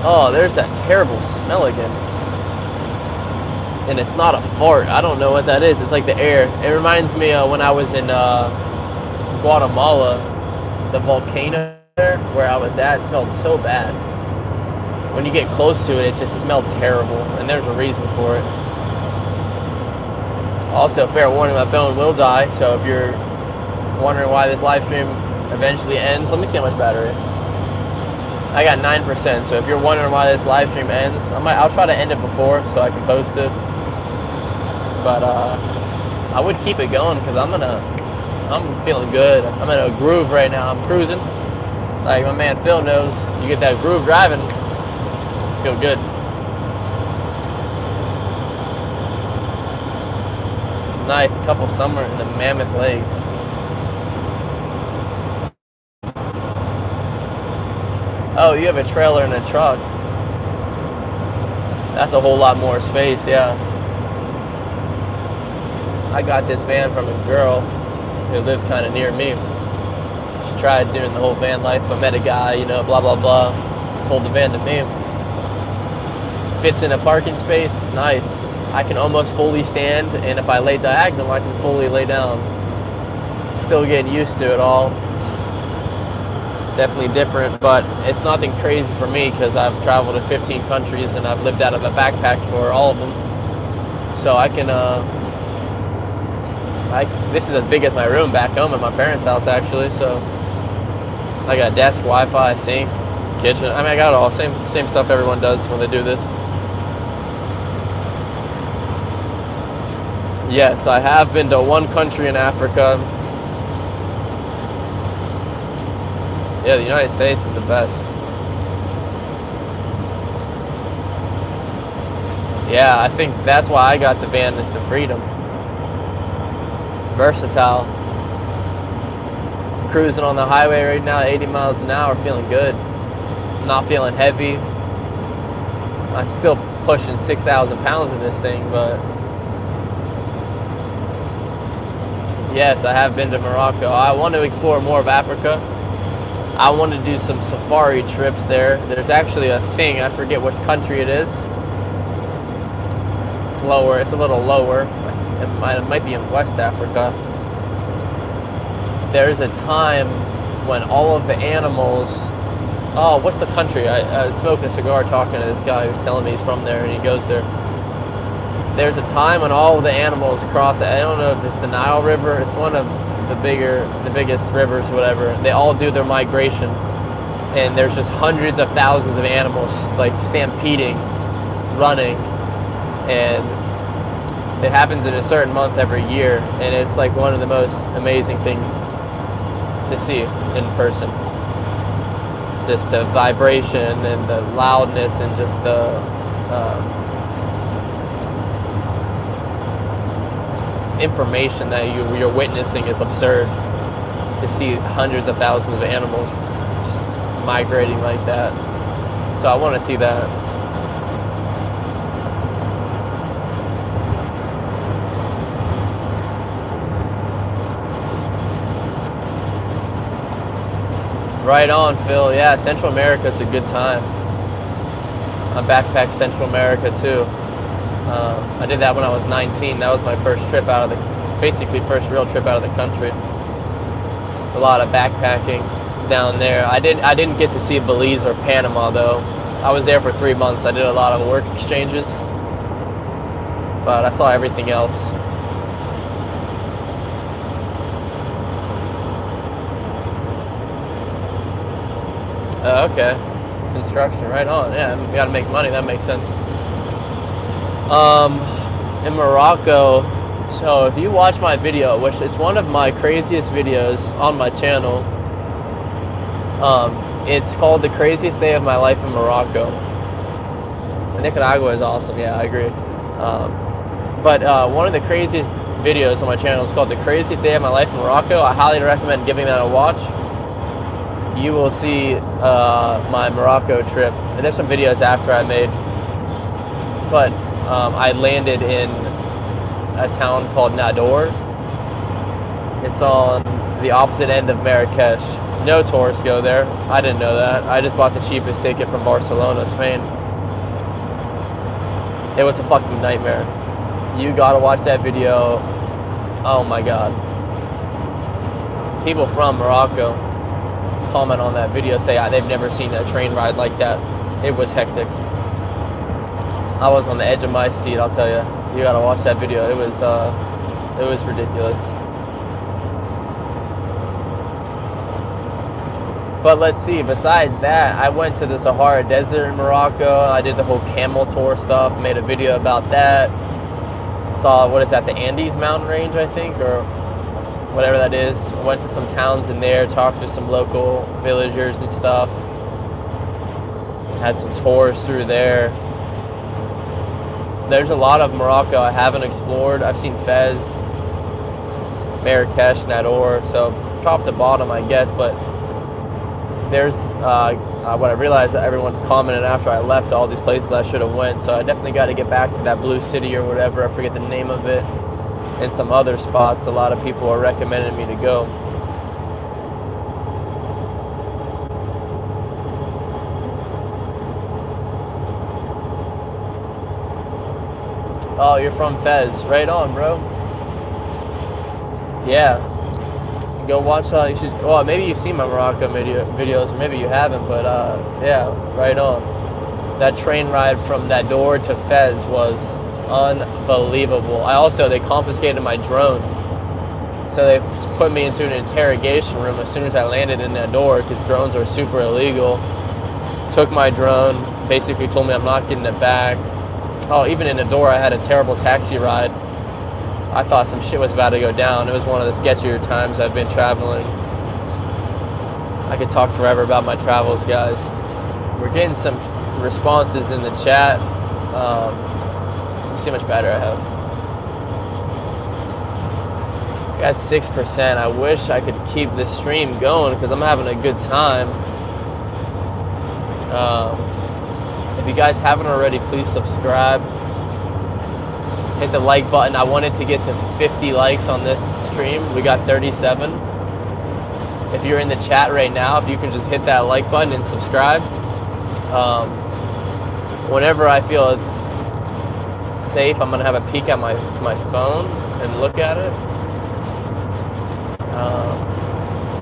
Oh, there's that terrible smell again. And it's not a fart. I don't know what that is. It's like the air. It reminds me of when I was in Guatemala, the volcano there where I was at smelled so bad. When you get close to it, it just smelled terrible, and there's a reason for it. Also, fair warning, my phone will die, so if you're wondering why this live stream eventually ends, let me see how much battery. I got 9%, so if you're wondering why this live stream ends, I'll try to end it before so I can post it. But I would keep it going because I'm feeling good. I'm in a groove right now. I'm cruising. Like my man Phil knows, you get that groove driving, feel good. Nice, a couple summer in the Mammoth Lakes. Oh, you have a trailer and a truck. That's a whole lot more space, yeah. I got this van from a girl who lives kind of near me. She tried doing the whole van life, but met a guy, you know, blah, blah, blah. Sold the van to me. Fits in a parking space, it's nice. I can almost fully stand, and if I lay diagonal, I can fully lay down. Still getting used to it all. It's definitely different, but it's nothing crazy for me because I've traveled to 15 countries and I've lived out of a backpack for all of them. So I can, this is as big as my room back home at my parents' house actually, so I got desk, Wi-Fi, sink, kitchen. I mean, I got it all, same stuff everyone does when they do this. Yes, I have been to one country in Africa. Yeah, the United States is the best. Yeah, I think that's why I got the van, is the freedom. Versatile. Cruising on the highway right now, 80 miles an hour, feeling good. Not feeling heavy. I'm still pushing 6,000 pounds in this thing, but yes, I have been to Morocco. I want to explore more of Africa. I want to do some safari trips there. There's actually a thing, I forget what country it is. It's lower, it's a little lower. It might be in West Africa. There's a time when all of the animals, oh, what's the country? I was smoking a cigar talking to this guy who's telling me he's from there and he goes there. There's a time when all of the animals cross, I don't know if it's the Nile River, it's one of the biggest rivers, whatever. They all do their migration, and there's just hundreds of thousands of animals like stampeding, running, and it happens in a certain month every year, and it's like one of the most amazing things to see in person. Just the vibration and the loudness and just the information that you're witnessing is absurd. To see hundreds of thousands of animals just migrating like that. So I want to see that. Right on, Phil. Yeah, Central America is a good time. I backpacked Central America too. I did that when I was 19. That was my first trip out of basically first real trip out of the country. A lot of backpacking down there. I didn't get to see Belize or Panama though. I was there for 3 months. I did a lot of work exchanges, but I saw everything else. Okay, construction, right on. Yeah, we gotta make money. That makes sense. In Morocco, so if you watch my video, which is one of my craziest videos on my channel, it's called The Craziest Day of My Life in Morocco. Nicaragua is awesome, yeah, I agree. But one of the craziest videos on my channel is called The Craziest Day of My Life in Morocco. I highly recommend giving that a watch. You will see my Morocco trip, and there's some videos after I made, but I landed in a town called Nador. It's on the opposite end of Marrakesh. No tourists go there. I didn't know that. I just bought the cheapest ticket from Barcelona, Spain. It was a fucking nightmare. You gotta watch that video. Oh my god. People from Morocco comment on that video, say they've never seen a train ride like that. It was hectic. I was on the edge of my seat, I'll tell you. You gotta watch that video. It was ridiculous. But let's see, besides that, I went to the Sahara Desert in Morocco. I did the whole camel tour stuff, made a video about that. Saw, what is that, the Andes mountain range, I think, or whatever that is. Went to some towns in there, talked to some local villagers and stuff. Had some tours through there. There's a lot of Morocco I haven't explored. I've seen Fez, Marrakesh, Nador, so top to bottom, I guess, but there's what I realized that everyone's commenting after I left all these places I should have went, so I definitely got to get back to that Blue City or whatever, I forget the name of it, and some other spots a lot of people are recommending me to go. Oh, you're from Fez. Right on, bro. Yeah. Go watch, you should, well, maybe you've seen my Morocco videos, or maybe you haven't, but yeah, right on. That train ride from Nador to Fez was unbelievable. They confiscated my drone. So they put me into an interrogation room as soon as I landed in Nador, because drones are super illegal. Took my drone, basically told me I'm not getting it back. Oh, even in Nador, I had a terrible taxi ride. I thought some shit was about to go down. It was one of the sketchier times I've been traveling. I could talk forever about my travels, guys. We're getting some responses in the chat. Let's see how much battery I have. I got 6%. I wish I could keep this stream going because I'm having a good time. If you guys haven't already, please subscribe. Hit the like button. I wanted to get to 50 likes on this stream. We got 37. If you're in the chat right now, if you can just hit that like button and subscribe. Whenever I feel it's safe, I'm going to have a peek at my phone and look at it.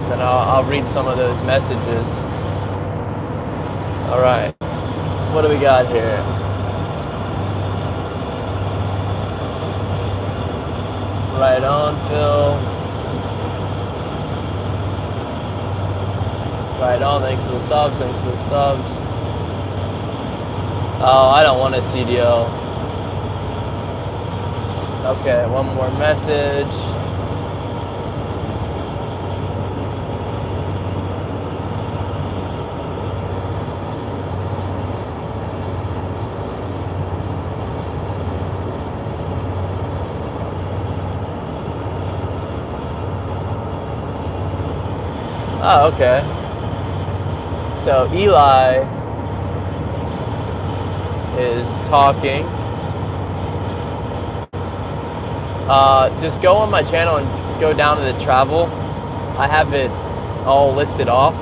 Then I'll read some of those messages. All right. What do we got here? Right on, Phil. Right on, thanks for the subs, Oh, I don't want a CDO. Okay, one more message. Oh, okay. So Eli is talking. Just go on my channel and go down to the travel. I have it all listed off,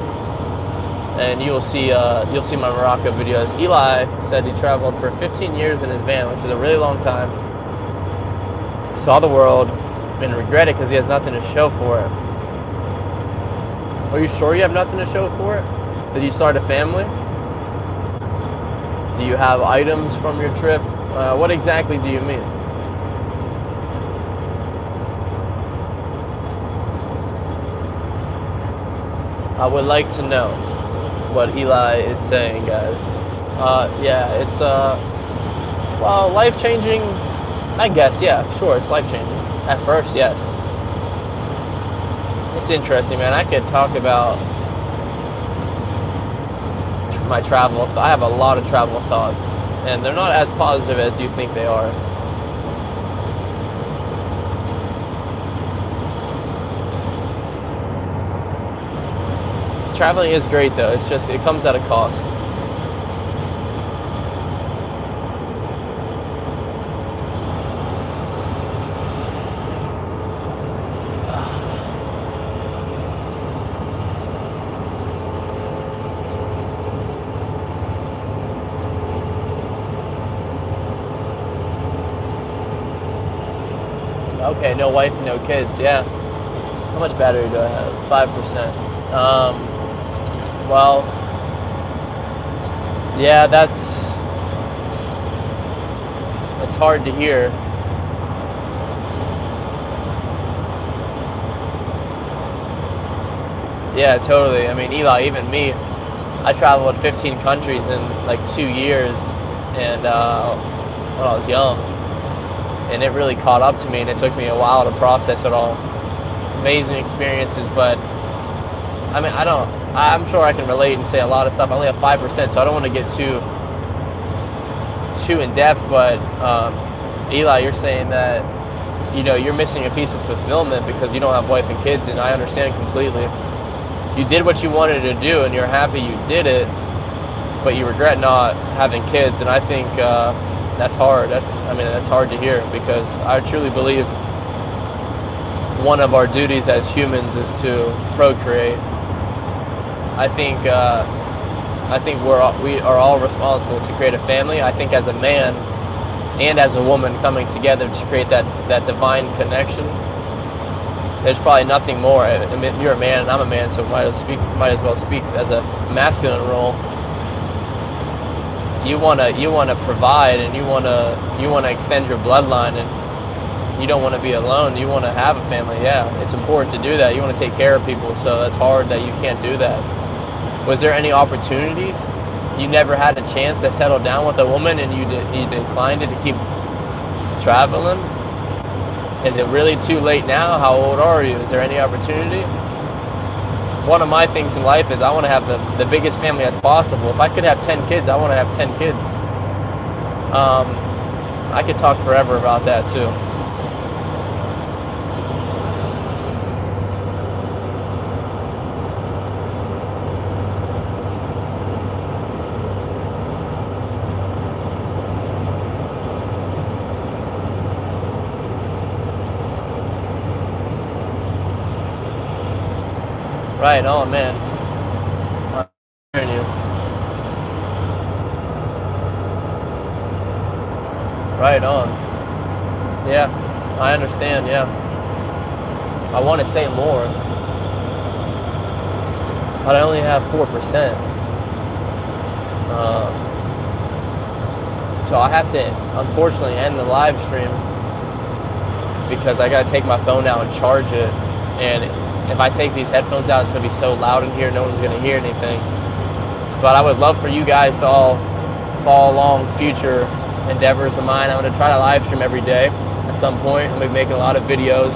and you'll see my Morocco videos. Eli said he traveled for 15 years in his van, which is a really long time. Saw the world and regret it because he has nothing to show for it. Are you sure you have nothing to show for it? Did you start a family? Do you have items from your trip? What exactly do you mean? I would like to know what Eli is saying, guys. Yeah, it's, well, life-changing, I guess, yeah, sure, it's life-changing. At first, yes. It's interesting, man. I could talk about my travel. I have a lot of travel thoughts, and they're not as positive as you think they are. Traveling is great, though. It's just, it comes at a cost. Okay, no wife, no kids. Yeah. How much battery do I have? 5%. Well, yeah, that's hard to hear. Yeah, totally. I mean, Eli, even me, I traveled 15 countries in like 2 years, and when I was young, and it really caught up to me, and it took me a while to process it all. Amazing experiences, but I mean, I'm sure I can relate and say a lot of stuff. I only have 5%, so I don't want to get too in depth, but Eli, you're saying that, you're missing a piece of fulfillment because you don't have wife and kids, and I understand completely. You did what you wanted to do, and you're happy you did it, but you regret not having kids, and I think that's hard. That's hard to hear, because I truly believe one of our duties as humans is to procreate. I think we are all responsible to create a family. I think as a man and as a woman coming together to create that divine connection, there's probably nothing more. I mean, you're a man and I'm a man, so might as well speak as a masculine role. You wanna provide, and you wanna extend your bloodline, and you don't want to be alone. You want to have a family. Yeah, it's important to do that. You want to take care of people, so that's hard that you can't do that. Was there any opportunities? You never had a chance to settle down with a woman, and you declined it to keep traveling? Is it really too late now? How old are you? Is there any opportunity? One of my things in life is I want to have the biggest family as possible. If I could have 10 kids, I want to have 10 kids. I could talk forever about that too. Right on, man. I'm hearing you. Right on. Yeah, I understand. Yeah, I want to say more, but I only have 4%. So I have to, unfortunately, end the live stream because I gotta take my phone out and charge it, and if I take these headphones out, it's going to be so loud in here, no one's going to hear anything. But I would love for you guys to all follow along future endeavors of mine. I'm going to try to live stream every day at some point. I'm going to be making a lot of videos.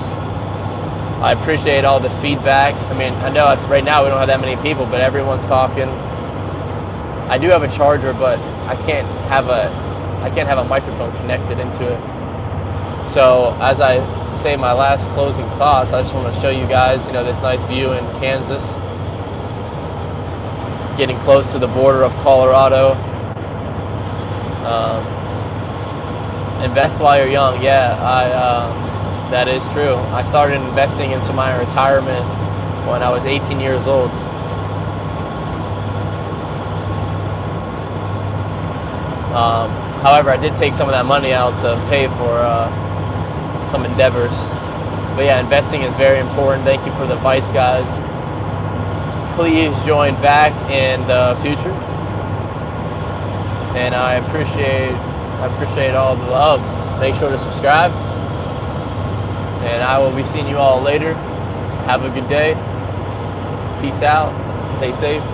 I appreciate all the feedback. I mean, I know right now we don't have that many people, but everyone's talking. I do have a charger, but I can't have a microphone connected into it. So as I say my last closing thoughts, I just want to show you guys, this nice view in Kansas, getting close to the border of Colorado. Invest while you're young. Yeah, that is true. I started investing into my retirement when I was 18 years old. However, I did take some of that money out to pay for some endeavors. But yeah, investing is very important. Thank you for the advice, guys. Please join back in the future. And I appreciate all the love. Make sure to subscribe. And I will be seeing you all later. Have a good day. Peace out. Stay safe.